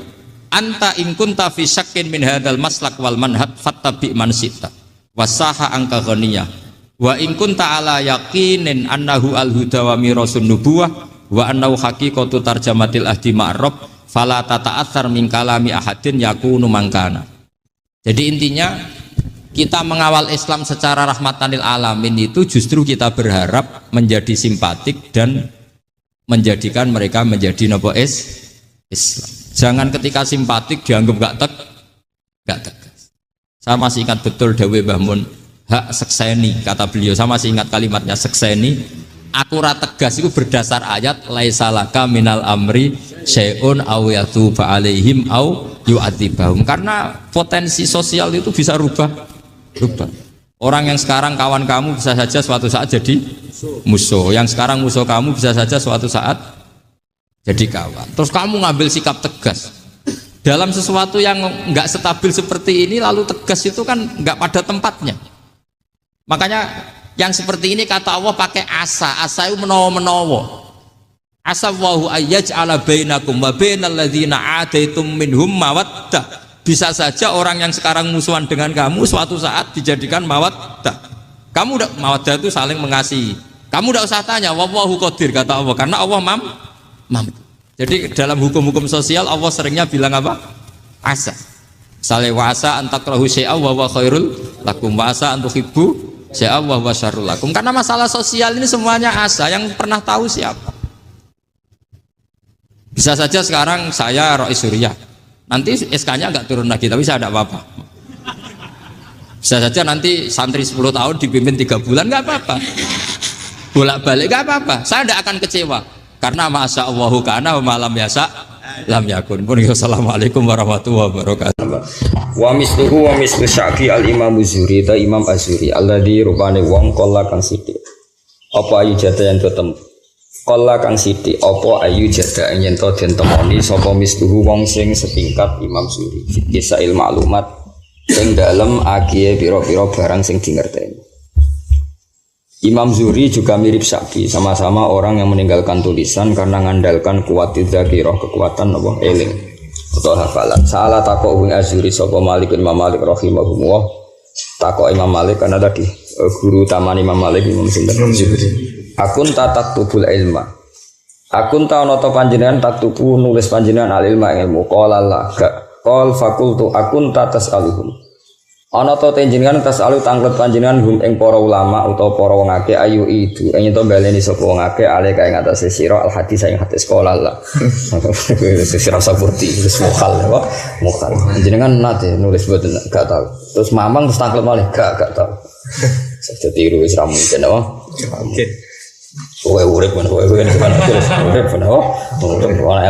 anta in kunta fi syakkin min hadzal maslak wal manhaj fattabi man syi'ta wasaha angka ghaniyah wa in kunta ala yaqinin annahu al huda wa mirasun nubuwah wa annahu haqiqatu tarjamatil ahdi ma'rab fala tata'atsar min kalami ahadin yakunu mangkana. Jadi intinya kita mengawal Islam secara rahmatan lil alamin itu justru kita berharap menjadi simpatik dan menjadikan mereka menjadi nopo Islam. Jangan ketika simpatik dianggap gak tegas. Saya masih ingat betul Dawe Mbah Mun, hak sekseni, kata beliau. Saya masih ingat kalimatnya sekseni. Akurat tegas itu berdasar ayat laisalaka minal amri syai'un aw yatuba alaihim aw yu'adzibahum. Karena potensi sosial itu bisa rubah. Orang yang sekarang kawan kamu bisa saja suatu saat jadi musuh. Yang sekarang musuh kamu bisa saja suatu saat jadi kawan. Terus kamu ngambil sikap tegas dalam sesuatu yang nggak stabil seperti ini, lalu tegas itu kan nggak pada tempatnya. Makanya yang seperti ini kata Allah pakai asa. Asa itu menawa-menawa. Asa wahu ayyaj'ala bainakum wa bainal ladzina ataitum minhum mawaddah. Bisa saja orang yang sekarang musuhan dengan kamu suatu saat dijadikan mawaddah. Kamu udah mawaddah itu saling mengasihi. Kamu udah usah tanya wallahu qadir kata Allah, karena Allah mampu. Jadi dalam hukum-hukum sosial Allah seringnya bilang apa? Asa. Misalnya wa asa an takrahu syai'a wa huwa khairul lakum, wa asa an tuhibbu syai'a wa huwa syarrul lakum. Karena masalah sosial ini semuanya asa, yang pernah tahu siapa? Bisa saja sekarang saya Rois Surya, nanti SK-nya nggak turun lagi, tapi saya tidak apa-apa. Bisa saja nanti santri 10 tahun dipimpin 3 bulan, nggak apa-apa. Bolak-balik nggak apa-apa. Saya tidak akan kecewa, karena masya Allahu kana wa malam yasa lam yakun. Assalamualaikum warahmatullahi wabarakatuh. Wa misluhu wa mislu syaki al imam Zuri ta imam Azuri alladzi rupane wong kala kang sithik. Apa ayu jata yang tetep kala kang sithik apa ayu jata yen to den temoni sapa misluhu wong sing setingkat imam Zuri. Kisail maklumat sing dalem agie pira-pira barang sing dingerteni. Imam Zuri juga mirip Syaki, sama-sama orang yang meninggalkan tulisan karena mengandalkan kuat dzakirah, kekuatan apa eling atau hafalan. Salah takok wing Azuri sapa Malik Imam Malik rahimahullah. Takok Imam Malik karena tadi guru taman Imam Malik Imam Zuri. Akun tatak tubul ilma. Akun ta ana ta panjenengan tak tubu nulis panjenengan al ilma ilmu. Qala la qol fakultu akun tatas alihum. Ana ta panjenengan tas alu tanglet panjenengan hum ing para ulama utawa para wong akeh ayu itu yen to baleni sapa wong akeh ale kae ngatasé sira al hadis ing hadis sekolah lah. Sira saburti wis mokal apa mokal panjenengan nate nulis boten gak tau terus mamang terus tanglet malih gak tau saja tiru wis ra mungkin apa mungkin kowe urip men kowe urip men apa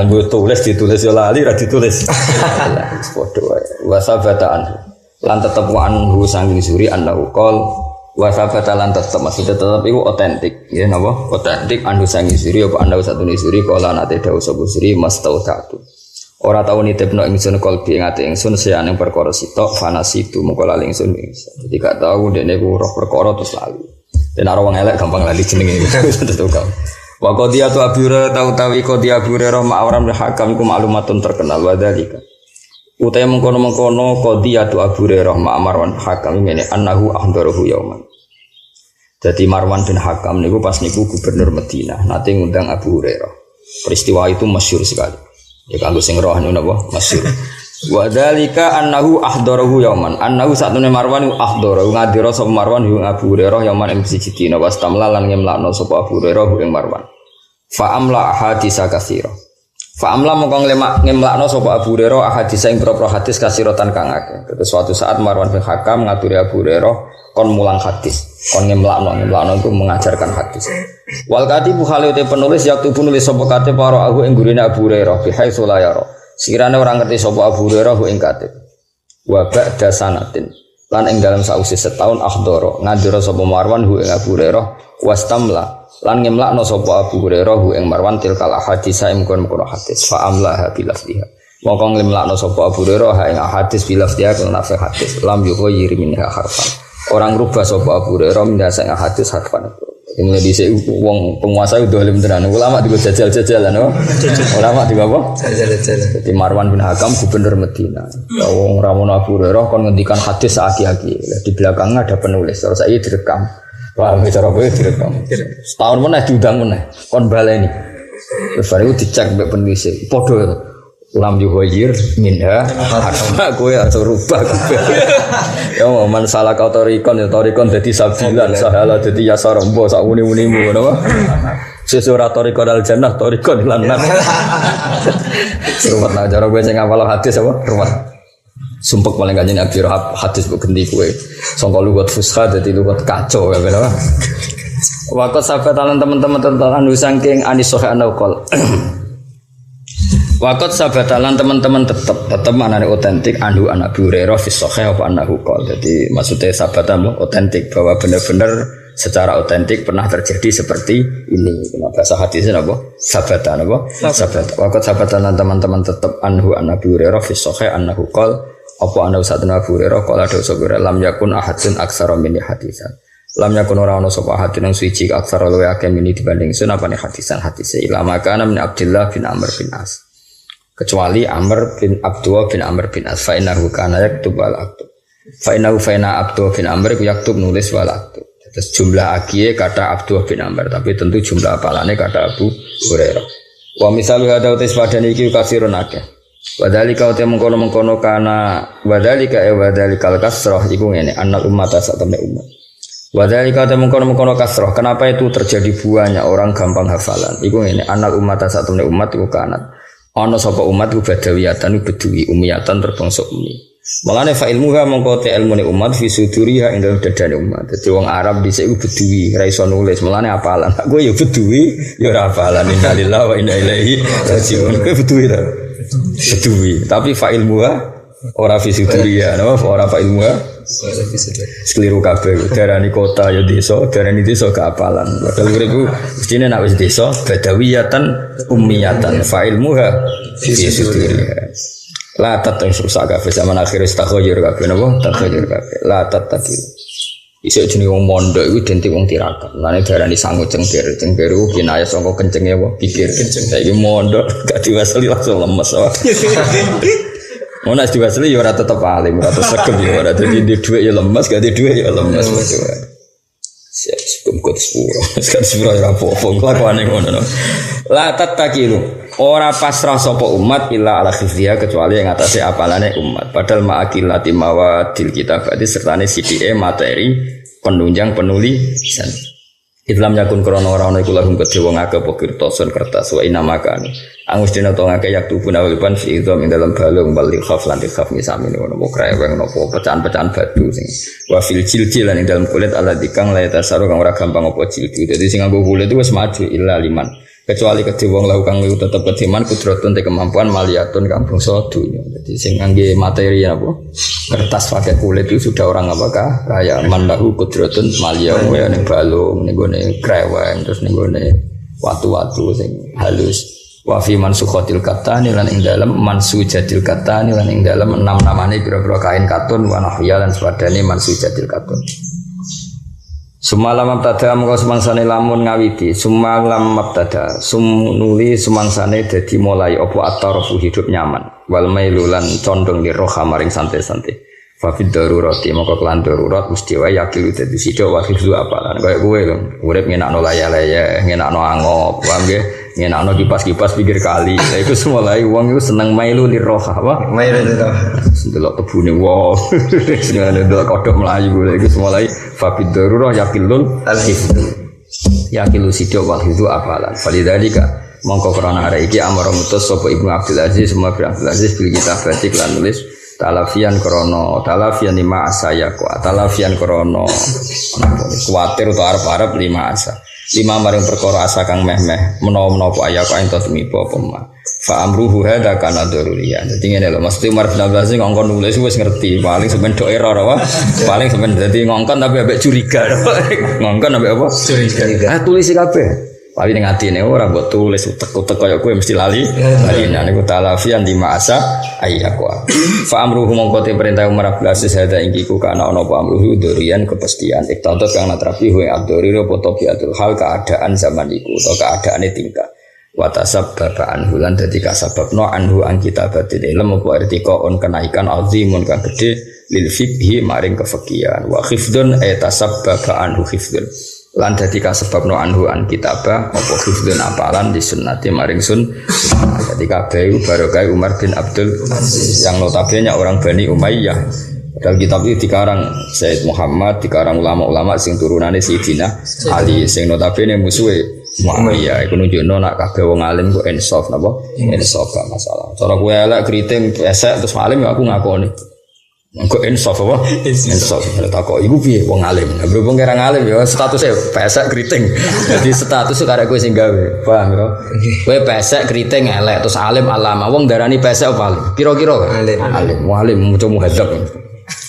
ilmu tulis ditulis yo lali ra ditulis wis padha wae wasabataan lan tetep wa anhu sanging Zuri annahu qol wa sabata lan tetep maksudnya tetep iku otentik ya napa otentik anhu sanging Zuri apa annahu satune Zuri kala nate dawuh sapa Zuri mastautatu ora tau nitipno ingsun qalbi ngate ingsun seane perkara sitok fanasitu mengko lali ingsun jadi gak tau dene ku roh perkara terus lali den ora wong elek gampang lali jenenge itu kok wa qadiyatu abura tau qadiyah abura ma'aram hakam iku maklumatun terkenal wa dalika utai mengkono-mengkono qadiyatu Abu Hurairah ma Marwan Hakam ngene annahu ahdarahu yauman. Jadi Marwan bin Hakam niku pas niku gubernur Madinah nate ngundang Abu Hurairah. Peristiwa itu masyhur sekali. Ya kanggo sing roh niku napa masyhur. Wa dzalika annahu ahdarahu yauman. Annahu satune Marwan ahdarahu ngadira sapa Marwan ing Abu Hurairah yauman ing siji dina wastamla lan ngemlakno sapa Abu Hurairah ing Marwan. Fa amla hadisa katsira. Fa amla mongko ngemlakno sapa Abu Hurairah ahadits ing propro hadis kasiratan kang akeh. Terus suatu saat Marwan bin Hakam ngaturi Abu Hurairah kon mulang hadis, kon ngemlakno itu mengajarkan hadis. Wal katibu halute penulis yaktubu nulis sapa kate para aku ing gurine Abu Hurairah bi haitsu la yara. Sekirane ora ngerti sapa Abu Hurairah ing katib. Wa ba'da sanatin lan ing dalam sausi setahun akhdara ngadira sapa Marwan ing Abu Hurairah wastamla lan ngemlakno sapa Abu Hurairah ing Marwan tilkal hadis ing kono hadis fa amlaha bilafdiha mongko ngemlakno sapa Abu Hurairah ing hadis bilafdiha kana nafsi hadis lam yughayir minha harfan orang rubah sapa Abu Hurairah mindasa ing hadis harfan ini dhisik wong penguasa udah dolim tenan ulama digo jajal-jajalan ulama digo apa jajal-jajalan dadi Marwan bin Hakam gubernur Madinah wong ramono Abu Hurairah kon ngendikan hadis aki-aki di belakangnya ada penulis terus saiki direkam. Wah, bicara apa itu direkam. Setahun mana diundang mana, kon baleni. Terus baru dicek mbek penulis. Podo ulam yuhoyir minha. Aku ya rubah. Ya man salah kau torikon jadi sabilan sahala jadi yasar mbo sak uni-unimu ngono. Sesura torikon al jannah torikon lan. Rumat acara gue sing ngapal hadis apa? Rumat. Sumpek paling kanjeng Nabi hadis kok ganti kowe. Sangka lugat fusha dadi lugat kacau ya bener. Waqat sahabat teman-teman anu saking anis sahih anaqol. Waqat sahabat teman-teman tetep manane otentik anhu Abu Hurairah fi sahih apa anahu qol. Jadi maksudnya sahabat otentik bahwa benar-benar secara otentik pernah terjadi seperti ini. Kenapa bahasa hadisnya apa? Sabatan apa? Sabat. Waqat sabatan teman-teman tetap anhu Abu Hurairah fi sahih annahu qol apa anahu satuna Abu Hurairah qala ada sabira lam yakun ahadun aksara min hadisan. Lam yakun ora ono sapa ahadun suci aksara luwe akeh mini dibanding sun apane hadisan hadise ilama kana min Abdullah bin Amr bin As. Kecuali Amr bin Abdullah bin Amr bin As fa innahu kana yaktub wal aktub. Fa innahu Abdullah bin Amr yaktub nulis wal aktub. Terus jumlah agie kata Abdullah bin Amr, tapi tentu jumlah apalane kata Abu Hurairah. Wa misalu hada utis padane iki kasirun akeh. Wadhalika uti mengkono-mengkono kana wadhalikal kasrah iku ngene annal ummata sak temne umat. Wadhalika uti mengkono-mengkono kasrah. Kenapa itu terjadi banyak orang gampang hafalan? Iku ngene annal ummata sak temne umat iku kanat. Ana sapa umat iku badawiyatan bedui umiyatan terbangsa umi. Malane fa ilmuha mongko te ilmune umat fi suduriha ing dalem dadane umat. Dadi wong Arab dhisik iku bedui, ra iso nulis. Malane apalan. Kowe ya bedui, ya ora apalan. Innalillahi wa inna ilaihi raji'un. Kowe bedui ta? Bedui. Tapi fa ilmuha ora fi suduriha, napa ora fa ilmuha? Sekeliru kabeh. Darani kota ya desa, darani desa gak apalan. Padahal uripku mestine nek wis desa badawiyatan ummiyatan fa ilmuha fi suduriha. La tatang rusak kabeh zaman akhir istakhoyir kabeh napa takhoyir kabeh la tataki isuk jenenge wong mondok iku identik wong tirakat lane darani sangu cengker iku kinaya saka kencenge apa pikir saiki mondok gak diwasali langsung lemes Monas diwasali ya ora tetep alim ora sregep ya ora dadi di dhuwit ya lemes gak di dhuwit ya lemes siap sebelum kok sepuro sekarang ora apa-apa kelakuane ngono la tatakilu ora pasrah sapa umat illa ala khifriya kecuali yang atase apalane umat padahal ma'akilati mawadil kitabati sertane sidike materi penunjang penulisan Islam yakun krana ora ana iku lahum kedhe wong akeh apa kirtasun kertas wa inamakan angus dina to ngake yak tubuh nawalipan fi idham ing dalam balung bali khaf lan khaf misami ngono mo kreweng napa pecahan-pecahan batu sing wa fil jildi lan ing dalam kulit ala dikang la tasaru kang ora gampang apa jildi dadi sing nganggo kulit itu wis maju illa liman kecuali kedhe wong lahu kang tetep kedeman kudratun te kemampuan maliyatun kang bangsa dunya dadi sing ngangge materi apa kertas pakai kulit itu sudah orang apakah kaya man lahu kudratun maliyah kaya ning balung ning gone kreweng terus ning gone watu-watu sing halus wa fi mansukhatil katani lan ing dalem mansujatil katani lan ing dalem 6 namane pira-pira kain katun wa nahya lan sepadane mansujatil katun. Sumalam mabtada mongko semangsane lamun ngawiti sumalam mabtada sumnuli semangsane dadi mulai apa atarafu hidup nyaman wal mailulan condong li roha maring santai-santai fa fid darurati mongko kelan darurat mesti wae yakil dadi sida wa hifzu apalan kaya kowe lho urip ngenakno laya-laya ngenakno angop paham nggih ngenakno kipas-kipas pikir kali lha iku semulai wong iku seneng mailu li roha apa mailu li roha delok tebune wow sing ana delok kodhok mlayu lha iku semulai fa fid darurah yakilul al-hifzu yakilu sida wa hifzu apalan falidalika mongko krana arek iki amara mutus sapa Ibnu Abdul Aziz semua Abdul Aziz bil kitabati lan nulis talafian krono talafian lima asa ya kuat talafian krono kuatir atau arab-arab 5 asa 5 maring perkara asa kang meh-meh menawa-menawa ayat kang ento tumiba apa ma fa amruhu hada kana daruriyan dadi ngene lho mesti Umar bin Abdul Aziz ngongkon nulis wis ngerti paling sampean tok error apa paling sampean dadi ngongkon tapi ambek curiga ngongkon ambek apa curiga tulis kabeh paling ning atine ora mbok tulis utek-utek kaya kowe mesti lali nah niku talafian 5 asa ayyaqwa fa amruhu mongko te perintah Umar bin Abdul Aziz hada ingkiku kana ana apa amruhu durian kepastian iktadat kang natrafi wa aduriro potobiatul hal keadaan zaman iku atau keadaane tingkah wa tasabbaba anhu lan dadi kasababno anhu an kitabatil ilm apa artika on kenaikan azimun kang gedhe lil fiqhi maring kefiqihan wa khifdun tasabbaba anhu khifdun lan dadi kasebabno anhu an kitabah apa hifdzun apalan di sunnati maring sun dadi kabeh barokah Umar bin Abdul yang notabene orang Bani Umayyah padahal kitab itu dikarang Said Muhammad dikarang ulama-ulama sing turunane Sayyidina Ali sing notabene musuhe Muammiyah iku nunjukno nek kabeh wong alim ku insaf napa insaf gak masalah cara kowe elek kriting esek terus alim ya aku ngakoni Engko insaf apa? Insaf. Takok iku piye wong alim. Berhubung kira ngalim ya statusnya pesek kriting. Jadi status karek kowe sing gawe. Paham ya? Kowe pesek kriting elek terus alim alama. Wong darani pesek apa alim? Kira-kira alim. Alim. Wong alim muncul muhadab.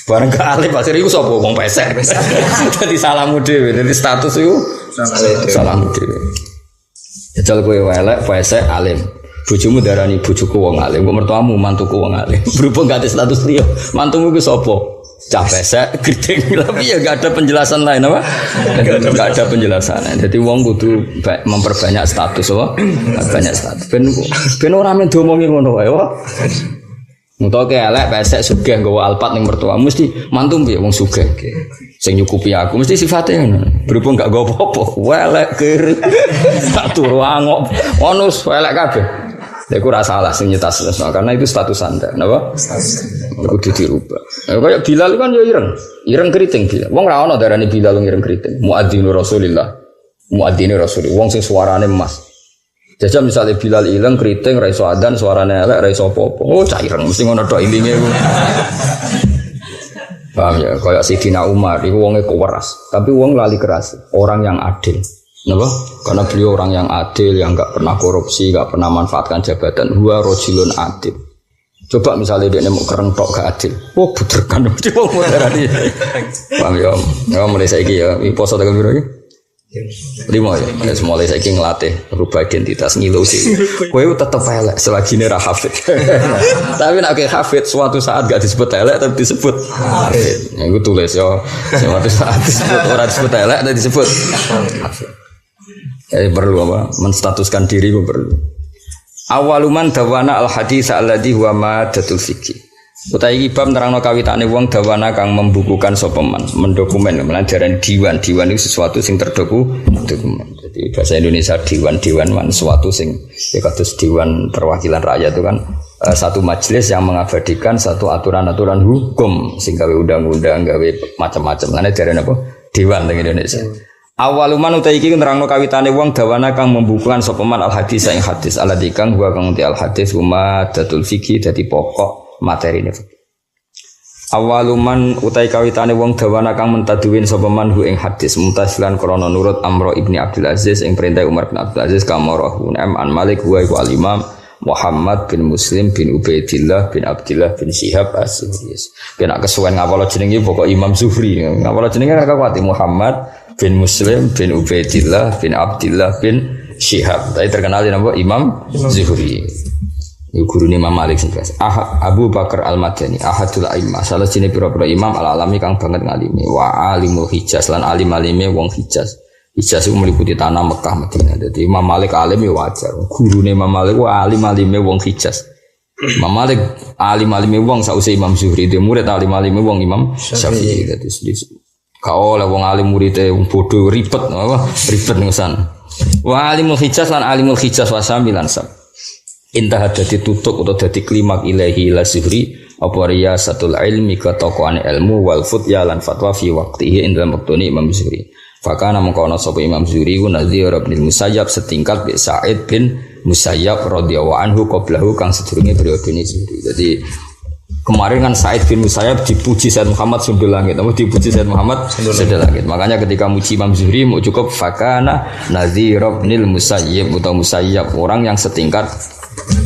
Bareng ke alim akhir iku sapa wong pesek. Dadi salamu dhewe. Dadi status iku salamu dhewe. Jajal kowe elek pesek alim. Bojomu darani bojoku wong alim, kok mertuamu mantuku wong alim. Berhubung gak ada status liya, mantumu ku sapa? Cah pesek, kriting. Tapi ya gak ada penjelasan lain apa? Gak ada penjelasan. Jadi wong kudu memperbanyak status apa? Banyak status. Ben ora men diomongi ngono wae, apa? Mutoke elek pesek sugih nggawa alpat ning mertua mesti mantu piye wong sugih. Sing nyukupi aku mesti sifate ngono. Berhubung gak nggawa apa-apa, welek kiri. Tak turu angop. Ono welek kabeh. Lha iku ora salah sing nyetas karena itu status Anda, napa? Kudu dirubah. Kayak Bilal kan ya ireng keriting Bilal. Wong ora ono darani Bilal ireng keriting. Muadzinu Rasulillah. Muadzinu Rasul. Wong sing suarane emas. Jajal misalnya Bilal ireng keriting ra iso adzan suarane elek ra iso apa-apa. Oh, cah ireng mesti ngono tok ilinge iku. Paham ya? Kayak Sidina Umar iku wonge keras, tapi wong lali keras, orang yang adil. Kenapa? Karena beliau orang yang adil, yang enggak pernah korupsi, enggak pernah manfaatkan jabatan. Huwa rajulun adil. Coba misalnya dia mau kereng tok gak adil. Oh, buder kan mesti wong moderani. Paham ya? Ya mulai saiki ya, iki poso tekan piro iki? 5 ya. Nek mulai saiki nglatih rubah identitas ngilu sih. Kowe tetep elek selagi ra hafid. Tapi nek hafid suatu saat gak disebut elek tapi disebut hafid. Ya iku tulis ya. Suatu saat disebut ora disebut elek tapi disebut hafid. Jadi perlu apa? Menstatuskan diri itu perlu. Awaluman dawana al hadis alladhi huwa madatul fikih. Utai iki bab nerangno kawitane wong dawana kang membukukan sapa man, mendokumen, melajaran diwan. Diwan itu sesuatu sing dokumen. Jadi bahasa Indonesia diwan man sesuatu sing ya kados diwan perwakilan rakyat itu kan satu majelis yang mengabadikan satu aturan-aturan hukum sing gawe undang-undang, gawe macam-macam. Lan diarani apa? Diwan teng Indonesia. Awaluman utai iki nerangno kawitane wong dawana kang membukukan sapa man al hadis ing hadis alladzi kang wa kang al hadis umadatul fikih dadi pokok materi ini. Awaluman utai kawitane wong dawana kang mentaduwin sapa man hu ing hadis mutasilan krana nurut Amr ibni Abdul Aziz ing perintah Umar bin Abdul Aziz kamarahu an Malik wa al-Imam Muhammad bin Muslim bin Ubaidillah bin Abdillah bin Syihab as-Zuhri. Kena kesuwen ngapalo jenenge pokok Imam Zuhri. Ngapalo jenenge kakak kuati Muhammad bin Muslim bin Ubaidillah bin Abdillah bin Syihab. Tapi terkenal nama Imam Zuhri. Ini guru Imam Malik sing biasa. Abu Bakar Al-Madani, ahadul a'immah. Salah sini pira-pira imam al-alami kang banget ngalimi. Wa alimul Hijaz lan alim-alime wong Hijaz. Hijaz itu meliputi tanah Mekah Madinah. Jadi Imam Malik alim ya wajar. Guru Imam Malik wa alim-alime wong Hijaz. Imam Malik alim-alime wong sausé Imam Zuhri. Dia murid alim-alime wong Imam Syafi'i. Jadi kau lah wong alim muridnya wong bodoh ribet ngusan. Wa alimul Hijaz lan alimul Hijaz wa samilan sab. Intah dadi tutup atau dadi klimak ilahi la Zuhri apa riyasatul ilmi ketokohan ilmu wal futya lan fatwa fi waqtihi ing dalam waktune Imam Zuhri. Fakana mengkono sapa Imam Zuhri ku Nazir bin Musayyab setingkat bi Sa'id bin Musayyab radhiyallahu anhu qablahu kang sedurunge periodene Zuhri. Jadi kemarin kan Sa'id bin Musayyab dipuji Sayyid Muhammad sundul langit, dipuji Sayyid Muhammad sundul langit. Makanya ketika muji Imam Zuhri mau cukup fakana Nazir bin Musayyab atau Musayyab orang yang setingkat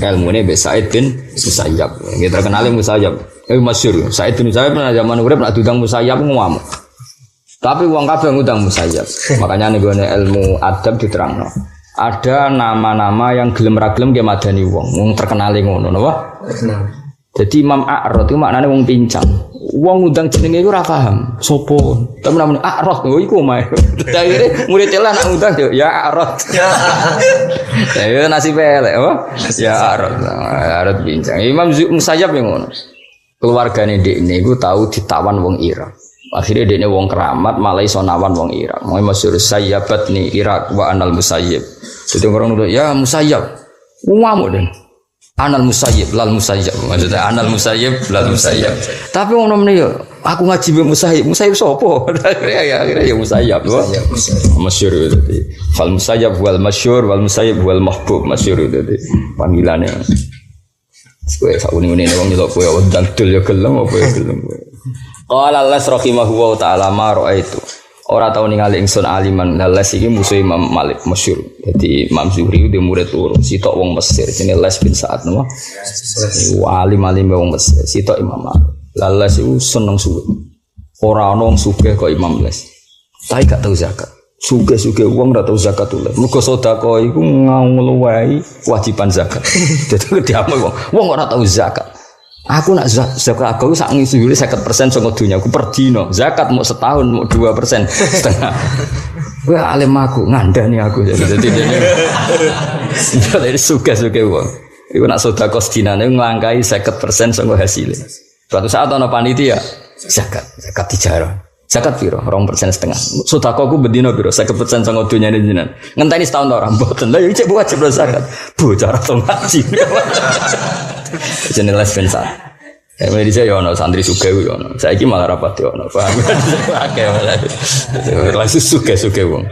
ilmunya be Sa'id bin Musayyab. Kita terkenal Musayyab. Masyhur. Sa'id bin Musayyab pernah zaman urip nak diundang Musayyab ngamuk. Tapi wong kabeh ngundang Musayyab. Makanya nih gue ilmu adab diterangno. Ada nama-nama yang gelem ra gelem ge madani wong terkenal ngono napa? Jadi Imam A'rad itu maknanya wong pincang. Wong ngundang jenenge iku ora paham. Sopo? Tapi namanya A'rad oh iku mae. Akhire murid celah nak ngundang yo ya A'rad. Ya nasib elek apa? Ya A'rad pincang. Imam Musayyab yang ngono. Keluargane ndekne iku tahu ditawan wong Irak. Akhirnya dekne wong keramat malah iso nawan wong Irak. Moe masyhur sayyabatni Irak wa anal Musayyib. Jadi orang nuduh ya Musayyab. Ngamuk den. Anal Musayyib lal Musayyib. Maksudnya anal Musayyib lal Musayyib. Tapi wong nomene yo aku ngaji mbek Musayyib. Musayyib sapa? Akhirnya ya Musayyib. Masyhur itu. Fal Musayyib wal masyhur wal Musayyib wal mahbub masyhur itu panggilannya. Kowe sak uni-uni wong nyelok kowe ndang dul ya gelem apa ya gelem. Qala Allah rahimahu wa ta'ala ma ra'aitu. Ora tau ningali ingsun aliman Les iki musuh Imam Malik masyhur. Dadi Imam Zuhri dia murid loro, sitok wong Mesir jenenge Les bin Sa'ad napa. Alim-alim wong Mesir, sitok Imam Malik. Les iku seneng suwe. Ora ana wong sugih kok Imam Les. Tapi gak tau zakat. Sugih-sugih wong ora tau zakat tulen. Mergo sedekah iku ngluwahi kewajiban zakat. Dadi diamuk wong ora tau zakat. Aku nak zakat aku sak ngisuri 50% saka dunya aku per dino. Zakat mau setahun mau 2% setengah. Wah alim aku ngandani aku jadi dari sugih-sugih wong. Iku nak sedekah sedinane nglangkai 50% saka hasilnya. Suatu saat ana panitia zakat dijarah. Zakat piro? 2,5%. Sedekahku bendina piro? 50% saka dunyane jenengan. Ngenteni setahun ora mboten. Lah ya cek wajib zakat. Bocah ora ngaji. Jenenge Les bin Sa'ad. Ya medise yo ono santri sugih yo ono. Saiki malah rapat yo ono. Paham. Akeh malah. Langsung sugih wong.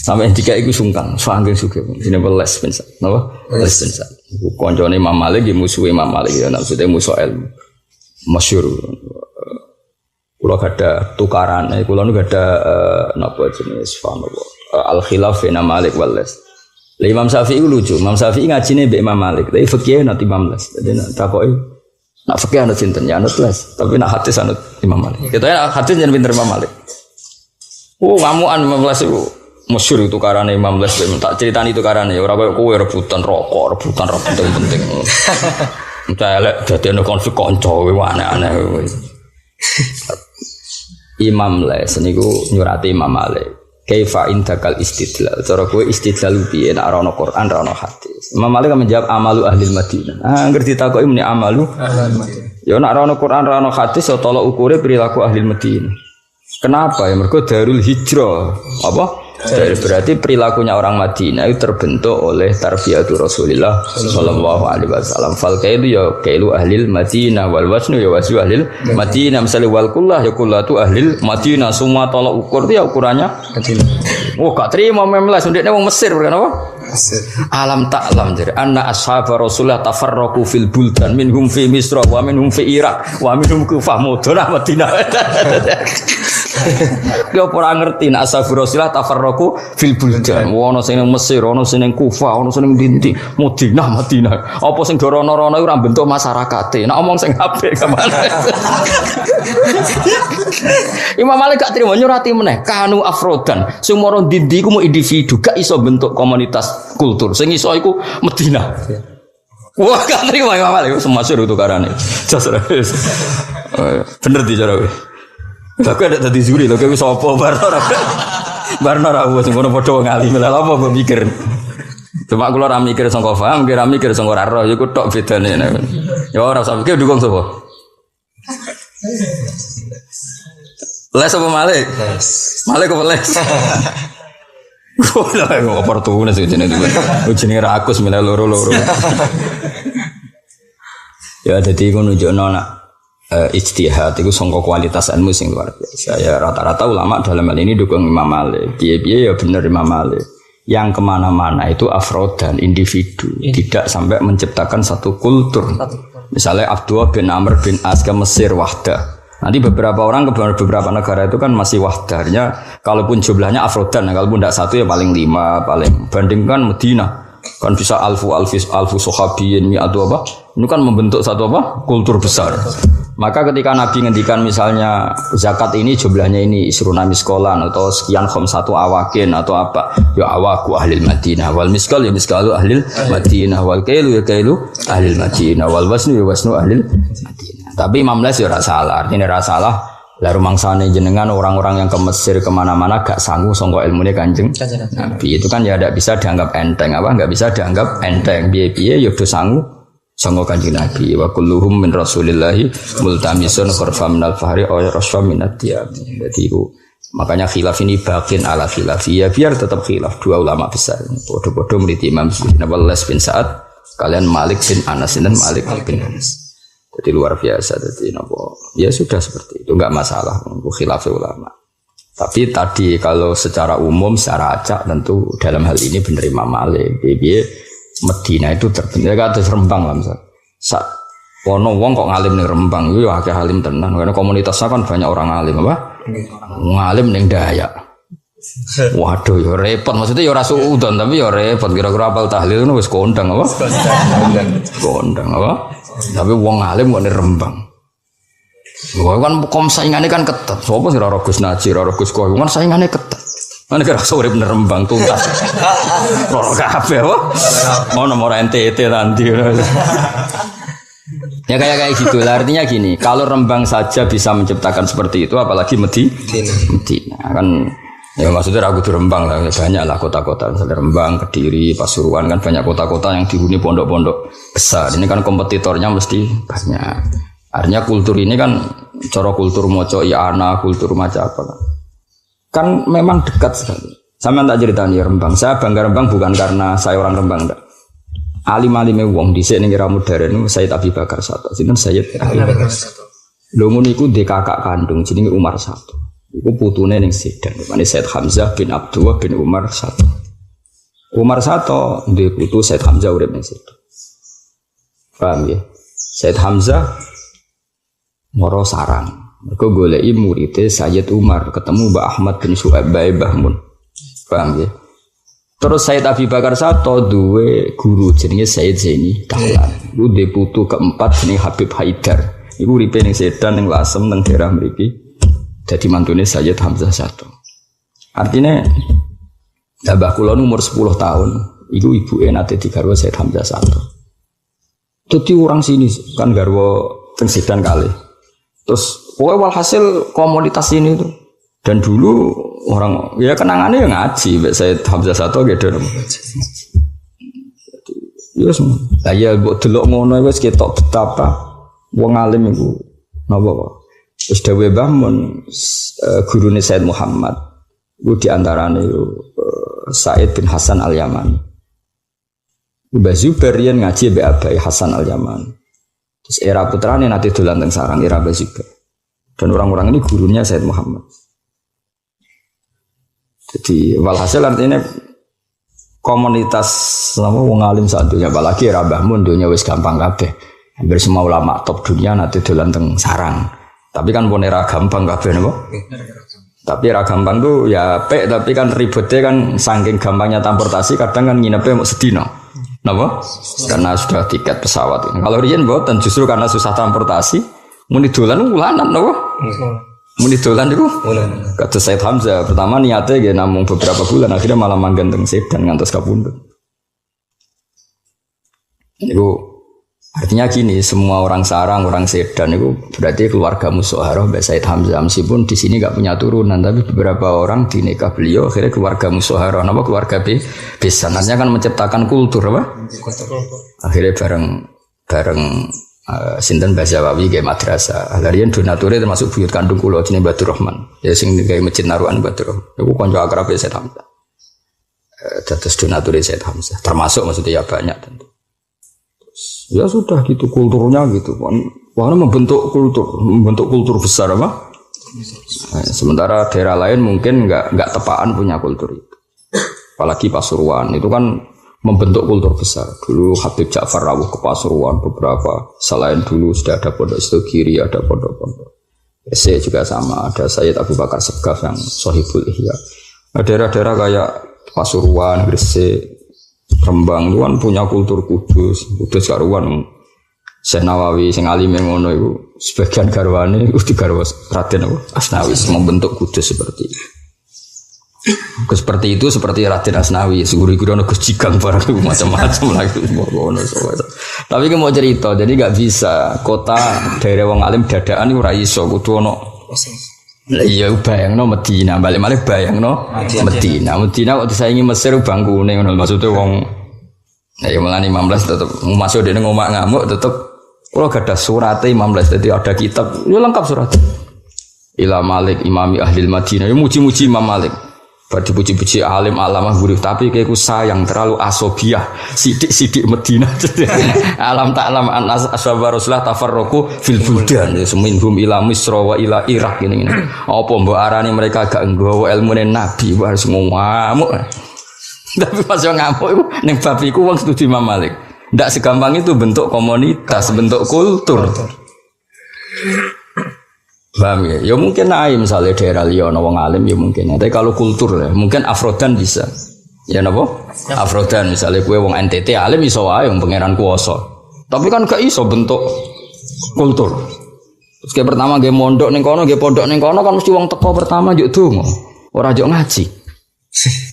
Sampai jika iku sungkan, saking sugih wong. Jenenge Les bin Sa'ad. Napa? Les bin Sa'ad. Kancane Imam Malik iki musuh Imam Malik ya maksudnya musuh ilmu. Masyhur. Kula ada tukaran, kula nu ada napa jenis subhanallah. Al-khilaf baina Malik wal Les. Imam Syafi'i itu lucu. Imam Syafi'i ngajine mbek Imam Malik. Tapi fikih nanti Imam Les. Jadi nak takoki nak fikih anut sinten ya anut Les. Tapi nak hadis anut Imam Malik. Kita ya hadis jangan pinter Imam Malik. Ngamukan Imam Les itu masyhur itu karane Imam Les. Tak ceritani itu karane ora koyo kowe rebutan rokok penting. Entah elek dadi ana konflik kanca kowe aneh-aneh. Imam Les niku nyurati Imam Malik. Kaifa indakal istidlal. Cara kowe istidlal piye nek ora ana Quran, ora ana hadis. Imam Malik menjawab amalu ahli Madinah. Ngerti ditakoki muni amalu ahli Madinah. Ya nek ora ana Quran, ora ana hadis, ya tolak ukure perilaku ahli Madinah. Kenapa? Ya mergo darul hijrah. Apa? Berarti perilakunya orang Madinah itu terbentuk oleh tarbiyatu Rasulullah sallallahu alaihi wasallam. Fal kailu ya kailu ahlil Madinah wal wasnu ya wasnu ahlil Madinah. Misalnya wal kullah ya kullatu ahlil Madinah. Semua tolak ukur itu ya ukurannya Madinah. Oh gak terima memlas ndekne wong Mesir kenapa? Alam ta'lam jadi anna ashabar Rasulullah tafarraqu fil buldan minhum fi Misra wa minhum fi Irak wa minhum Kufah mudhana Madinah. Dia ora ngerti nek ashabar Rasulullah tafarraqu fil buldan. Ono sing ning Mesir, ono sing ning Kufah, ono sing ning Dinti, Madinah. Apa sing dorono-rono ora bentuk masyarakate. Nek omong sing apik kemana? Imam Malik gak terima nyurati meneh kanu afrodan. Sing moro Dinti iku mau individu, gak iso bentuk komunitas kultur. Sing iso iku Madinah. Wah, gak terima Imam Malik semasyhur itu karane. Bener di cara kowe. Aku ada tadi Zuri lho kowe sapa barno ra wis ngono padha ngalim lha apa mbok mikir. Cuma kula ra mikir sangka paham, kira mikir sangka ra roh iku tok bedane. Ya ora usah mikir dukung sapa. Les apa Malik? Malik apa Les? Lah oportunis jenenge iki. Jenenge rakus milih loro-loro. Ya dadi ngono nunjukno nak ijtihad itu sangka kualitas ilmu sing luar biasa. Ya rata-rata ulama dalam hal ini dukung Imam Malik. Piye-piye ya bener Imam Malik. Yang kemana-mana itu afrod dan individu, tidak sampai menciptakan satu kultur. Misalnya Abdullah bin Amr bin As ke Mesir wahdah. Nanti beberapa orang ke beberapa negara itu kan masih wahdahnya. Kalaupun jumlahnya afrodan, kalaupun tidak satu ya paling 5, paling bandingkan Madinah kan bisa alfu sahabiyin atau apa? Ini kan membentuk satu apa? Kultur besar. Maka ketika Nabi ngendikan misalnya zakat ini jumlahnya ini isruna miskolan atau sekian satu awakin atau apa? Ya awaku ahlil Madinah wal miskal ya miskalu ahlil Madinah wal kailu ya kailu ahlil Madinah wal wasnu ya wasnu ahlil Madinah. Tapi Imam Les ya ora salah, artinya ora salah. Lah rumangsane jenengan orang-orang yang ke Mesir kemana-mana gak sanggup sangka ilmune Kanjeng Nabi itu kan ya tidak bisa dianggap enteng apa enggak bisa dianggap enteng piye-piye ya do sanggup sangka Kanjeng Nabi wa kulluhum min rasulillahi multamisun khurfa minal fahri aw rasfa minat tiyab. Jadi itu makanya khilaf ini bakin ala khilafiyah biar tetap khilaf dua ulama besar bodoh-bodoh meneliti Imam Les bin Sa'ad kalian Malik bin Anas dan Malik bin Anas. Jadi luar biasa, jadi nopo ya sudah seperti itu, enggak masalah khilaf ulama. Tapi tadi kalau secara umum, secara acak tentu dalam hal ini benar Imam Malik. Jadi Medina itu terbentuk, kata Rembang lah misalnya. sak ono wong kok ngalim ning Rembang yo akeh alim tenan karena komunitasnya kan banyak orang alim apa ngalim ning Dayak. Waduh ya repot maksudnya ya ora suudon tapi ya repot kira-kira apal tahlil wis kondang apa kondang apa tapi wong alim kok ning Rembang. Wah kan saingannya kan ketat. Sopo sih ora Gus Najir, ora Gus Koy kan saingannya ketat. Mana kira urip ning Rembang tuntas. Ora kabeh apa? Ono ora NTT nanti. Ya kayak gitu lah artinya gini, kalau Rembang saja bisa menciptakan seperti itu apalagi Medina kan ya maksudnya aku di Rembang lah banyak lah kota-kota misalnya Rembang, Kediri, Pasuruan kan banyak kota-kota yang dihuni pondok-pondok besar ini kan kompetitornya mesti banyak artinya kultur ini kan cara kultur moco iana kultur macam apa kan memang dekat sekali sama tak ceritani Rembang saya bangga Rembang bukan karena saya orang Rembang enggak alim-alime wong dhisik ning era modern Sayyid Abi Bakar Sato sinten Sayyid Abi Bakar Sato lho ngono iku ndek kakak kandung jenenge Umar Sato iku putune ning Sedan namane Said Hamzah bin Abdullah bin Umar Sato. Umar Sato ndek putu Said Hamzah urip ning Sedan. Paham ya? Said Hamzah moro sarang. Mergo goleki muridé Sayyid Umar ketemu Mbah Ahmad bin Syuaib Bae Bahmun. Paham ya? Terus Said Abi Bakar Sato duwe guru jenenge Sayyid Zaini Dahlan. Iku ndek putu keempat jenenge Habib Haidar. Iku uripe ning Sedan ning Lasem ning daerah mriki. Jadi mantune Sayyid Hamzah Sato. Artinya Mbah kula umur 10 tahun, iku ibuke nate digarwa Sayyid Hamzah Sato. Dadi orang sini kan garwa teng Sedan kali. Terus pokoknya walhasil komunitas ini tuh. Dan dulu orang ya kenangannya yang ngaji mbek Sayyid Hamzah Sato gitu. Ya semua. Lah ya mbok delok ngono wis ketok betapa wong alim iku napa kok. Terus Dawe Bahmun gurune Said Muhammad itu diantaranya Said bin Hasan Al-Yamani Mbah Zubair yang ngaji Mbak Abai Hasan Al-Yamani terus era putranya nanti dolan teng sarang era Mbah Zubair dan orang-orang ini gurunya Said Muhammad jadi walhasil artinya komunitas sama wong alim saat dunia apalagi era Bahmun dunia wis gampang kabeh hampir semua ulama top dunia nanti dolan teng sarang. Tapi kan pun era gampang kabeh napa? Tapi era gampang tuh ya tapi kan ribetnya kan saking gampangnya transportasi kadang kan nginepnya mau sedina. Napa? Karena sudah tiket pesawat. Kalau riyen mboten justru karena susah transportasi muni dolan ulanan napa? Muni dolan niku. Kata Said Hamzah pertama niatnya nggih namung beberapa bulan akhirnya malah manggen teng Sedan ngantos kapundhut. Niku artinya gini, semua orang sarang, orang Sedan itu berarti keluarga Musoharoh Mbak Said Hamzah meskipun di sini nggak punya turunan, tapi beberapa orang di nikah beliau akhirnya keluarga Musoharoh, nama keluarga besan, artinya kan menciptakan kultur apa? Akhirnya bareng sinten Mbah Zawawi kayak madrasah, harian donaturnya termasuk buyut kandung kulo jenis Batur Rahman, ya sing kayak masjid Naruhan Batur Rahman, itu konco akrab Said Hamzah, dados donaturnya Said Hamzah, termasuk maksudnya ya banyak tentu. Ya sudah gitu kulturnya gitu kan. Karena membentuk kultur besar apa? Sementara daerah lain mungkin nggak tepaan punya kultur itu. Apalagi Pasuruan itu kan membentuk kultur besar. Dulu Habib Ja'far rawuh ke Pasuruan beberapa. Selain dulu sudah ada pondok Istogiri, ada pondok-pondok. Saya juga sama, ada Sayyid Abu Bakar Segaf yang Sohibul Ihya. Daerah-daerah kayak Pasuruan, Gresik, Rembang itu kan punya kultur Kudus karuan Syekh Nawawi sing alime ngono iku sebagian garwane iku digarwa Raden Asnawi membentuk Kudus seperti itu. Seperti itu seperti Raden Asnawi seguru-guru ono Gus Jigang barang macam-macam lagi ngono. Tapi ki mau cerita jadi enggak bisa kota daerah wong alim dadaan iku ora iso kudu ono. Lah iya bayangno Medina, balik-balik bayangno Medina kok disaingi Mesir bangkune ngono maksudnya wong ya mulane 15 tetep masuk dene ngomak ngamuk tetep kula gadah surate 15 dadi ada kitab yo lengkap surat Ila Malik Imami Ahlil Madinah yo muji-muji Imam Malik bar dipuji-puji alim alamah gurih tapi kayakku sayang terlalu asobiah sidik-sidik Medina alam ta'lam an ashabar Rasulullah tafarraqu fil buldan seminhum ila Misra wa ila Irak ngene apa mbok arani mereka gak nggawa ilmune nabi harus ngamuk tapi pas yo ngamuk iku ning bab iku wong setuju Imam Malik Tidak segampang itu bentuk komunitas, bentuk kultur. Paham ya? Ya mungkin naik misalnya daerah liya wong alim ya mungkin. Tapi kalau kultur ya, mungkin Afrodan bisa. Ya napa? Afrodan misalnya kue wong NTT alim iso wae wong pangeran kuwasa. Tapi kan gak iso bentuk kultur. Terus kayak pertama nggih mondok ning kono, nggih pondok ning kono kan mesti wong teko pertama njuk donga. Ora njuk ngaji.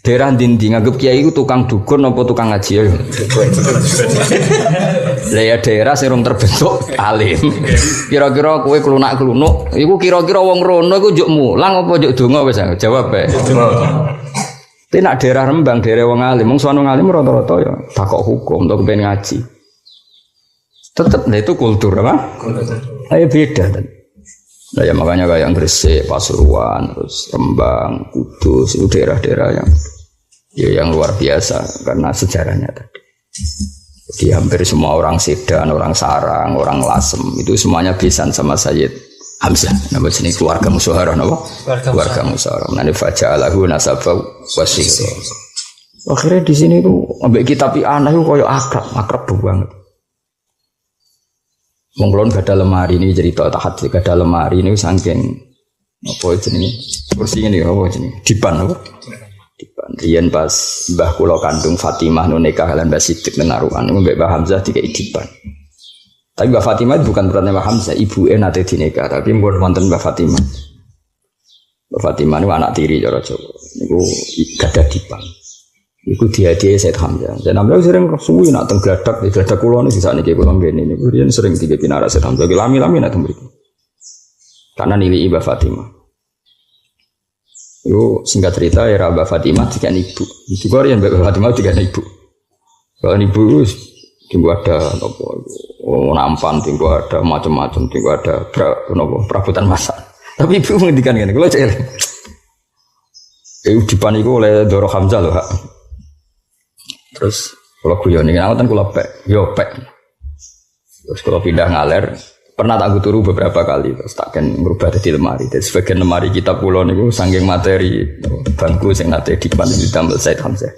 Daerah ndi nganggep kiai iku tukang dukun apa tukang ngaji ya. Lah ya daerah sing rung terbentuk alim. Kira-kira kowe klunak-klunuk, iku kira-kira wong rono iku njuk mulang apa njuk donga wis jawab bae. Tapi nak daerah Rembang, daerah wong alim, wong sono alim rata-rata ya takok hukum, untuk kepen ngaji. Tetap, nah itu kultur apa? Ayo beda kan. Nah ya makanya kayak Gresik, Pasuruan, terus Rembang, Kudus, itu daerah-daerah yang luar biasa karena sejarahnya tadi. Jadi hampir semua orang Sedan, orang Sarang, orang Lasem itu semuanya besan sama Sayyid Hamzah. Nama jenis keluarga musyawarah, nama keluarga musyawarah. Nanti faja'alahu nasabah wasihro. Akhirnya di sini tuh ambek kitab anak itu koyo akrab banget. Mongklon gak ada lemari ini cerita tahad gak ada lemari ini saking apa jenenge kursi ini apa jenenge dipan apa dipan riyen pas mbah kula kandung Fatimah nu nikah lan Mbah Siddiq Narukan mbek Mbah Hamzah dikai dipan. Tapi Mbah Fatimah bukan berarti Mbah Hamzah, ibuke nate dinikah, tapi mun wonten Mbah Fatimah. Mbah Fatimah niku anak tiri cara Jawa. Niku gadah dipan. Iku dihadiahi Said Hamzah. Dan Hamzah sering suwi nak teng gladak, di gladak kula niku sakniki kula ngene niku riyen sering tiga pinara Said Hamzah. Lami-lami nak teng mriki. Karena nilai Mbah Fatimah. Iku singkat cerita era Mbah Fatimah tiga ibu. Ibu kok riyen Mbah Fatimah tiga ibu. Kalau ibu tinggu ada apa nampan, tinggu ada macam-macam, tinggu ada perabotan masak. Tapi ibu menghentikan gini, kalau cek dipan itu oleh Doro Hamzah loh. Terus kalau guyon ini, kan kalau pek, yo pek. Terus kalau pindah ngaler, pernah tak turu beberapa kali, terus takkan merubah di lemari. Jadi sebagian lemari kitab pulau niku saking materi bangku sing nate dipan ditambal Said Hamzah.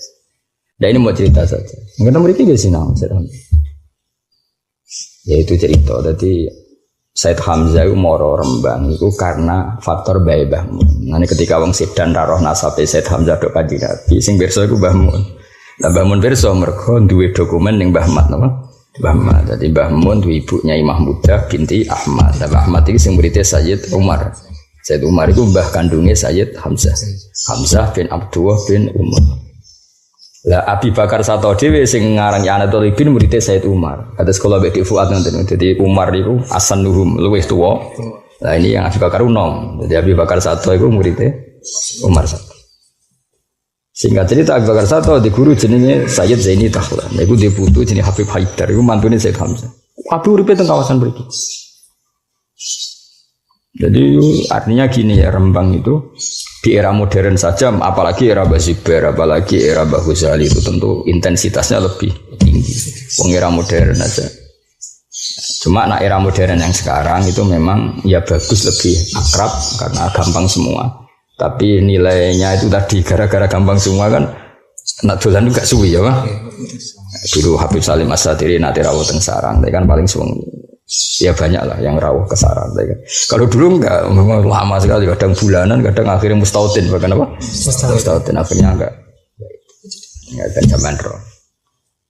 Nah ini mau cerita saja. Mungkin mereka gak sih nama Said Hamzah. Ya itu cerita. Jadi Said Hamzah itu moro Rembang itu karena faktor bayi Bahmun. Nanti ketika wong Sedan roh nasabe Said Hamzah dok kaji Nabi, sing berso itu Bahmun. Nah Bahmun berso mereka duwe dokumen yang Bahmat, apa? Bahmat. Jadi Bahmun duwe ibunya Imah Mudah binti Ahmad. Nah Ahmad itu sing muridnya Sayyid Umar. Sayyid Umar itu mbah kandungnya Sayyid Hamzah. Hamzah bin Abdullah bin Umar. Lah Abi Bakar Sato dhewe sing ngaran Anatul bin murid Said Umar. Kata sekolah Bedi Fuad nanten. Jadi Umar niku asan nuhum luwih tuwa. Lah ini yang Abi Bakar unom. Jadi Abi Bakar Sato iku murid Umar Sato. Singkat cerita Abi Bakar Sato di guru jenenge Sayyid Zaini Tahlan. Niku di putu jenenge Habib Haidar iku mantune Said Hamzah. Habib uripe teng kawasan mriki. Jadi artinya gini ya, Rembang itu di era modern saja, apalagi era Mbah Zubair, apalagi era Mbah Ghazali itu tentu intensitasnya lebih tinggi. Wong era modern aja. Cuma anak era modern yang sekarang itu memang ya bagus, lebih akrab karena gampang semua. Tapi nilainya itu tadi gara-gara gampang semua kan nak dolan juga suwi ya, Pak. Dulu Habib Salim As-Satiri nate rawuh teng Sarang, kan paling suwung. Ya banyak lah yang rawuh ke Sarang. Kalau dulu enggak, memang lama sekali, kadang bulanan, kadang akhirnya mustautin, bahkan apa? Mustautin akhirnya enggak ada zaman roh.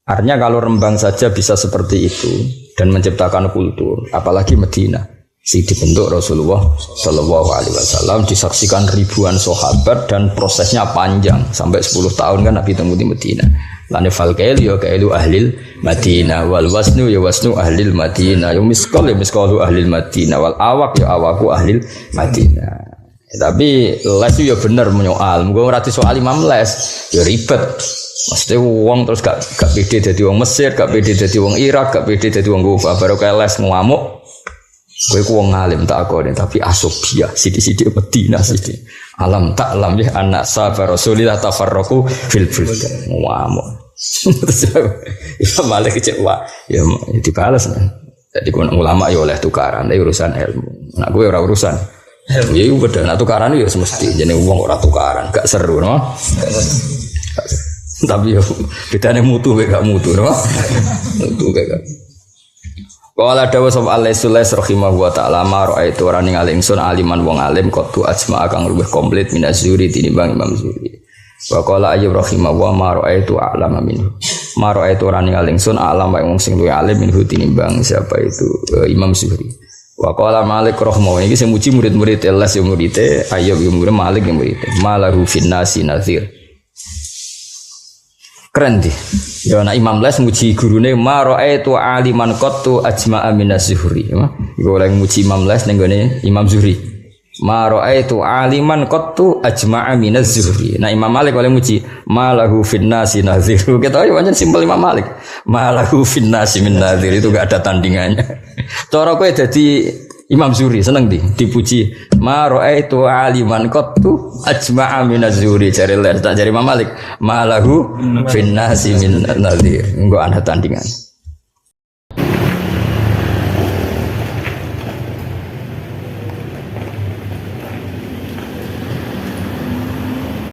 Artinya kalau Rembang saja bisa seperti itu dan menciptakan kultur, apalagi Medina, si dibentuk Rasulullah Shallallahu Alaihi Wasallam, disaksikan ribuan sahabat dan prosesnya panjang sampai 10 tahun kan Nabi temu di Medina. Lane fal kailu ya kailu ahlil Madinah wal wasnu ya wasnu ahlil Madinah ya miskal ya miskalu ahlil Madinah wal awak ya awaku ahlil Madinah. Tapi les itu ya bener menyoal. Muga ora disoal Imam Les ya ribet. Mesti wong terus gak pede dadi wong Mesir, gak pede dadi wong Irak, gak pede dadi wong Kufa. Baru kae les ngamuk. Kowe ku wong alim tak akone tapi asobia sithik-sithik Madinah sithik. Alam taklam ya anak sahabat Rasulillah tafarraqu fil buldan. Ngamuk. Ya malah kecewa ya dibalas kan. Jadi ulama ya oleh tukaran tapi urusan ilmu. Nak gue ora urusan ilmu ya beda. Nak tukaran ya semesti jadi uang ora tukaran gak seru no. Tapi yo bedane mutu wae gak mutu, no? Mutu gak. Qala dawu sapa Al-Sulais rahimahullah taala maro itu ora ningali ingsun aliman wong alim qatu ajma kang luwih komplit min az-Zuhri tinimbang Imam Zuhri. Wa qala Ayyub rahimahullah maro itu a'lama min. Maro itu ora ningali ingsun alam wae wong sing luwih alim min tinimbang siapa itu Imam Zuhri. Wa qala Malik rahimahullah iki sing muji murid-murid les yo murite Ayyub yo murid Malik yo murite malahu finnasi nazir. Keren deh. Ya anak Imam Les muji gurune mara'aitu aliman qattu ajma'a minaz Zuhri. Iku oleh muji Imam Les ning gone Imam Zuhri. Mara'aitu aliman qattu ajma'a minaz Zuhri. Nah Imam Malik oleh muji malahu finnasi nazir. Kita ya pancen simpel Imam Malik. Malahu finnasi min nazir itu gak ada tandingannya. Cara kowe dadi Imam Zuhri seneng dipuji mara'aitu aliman qattu ajma'a minaz Zuhri jare les tak jare Imam Malik malahu finnasi min nadhir engko ana tandingan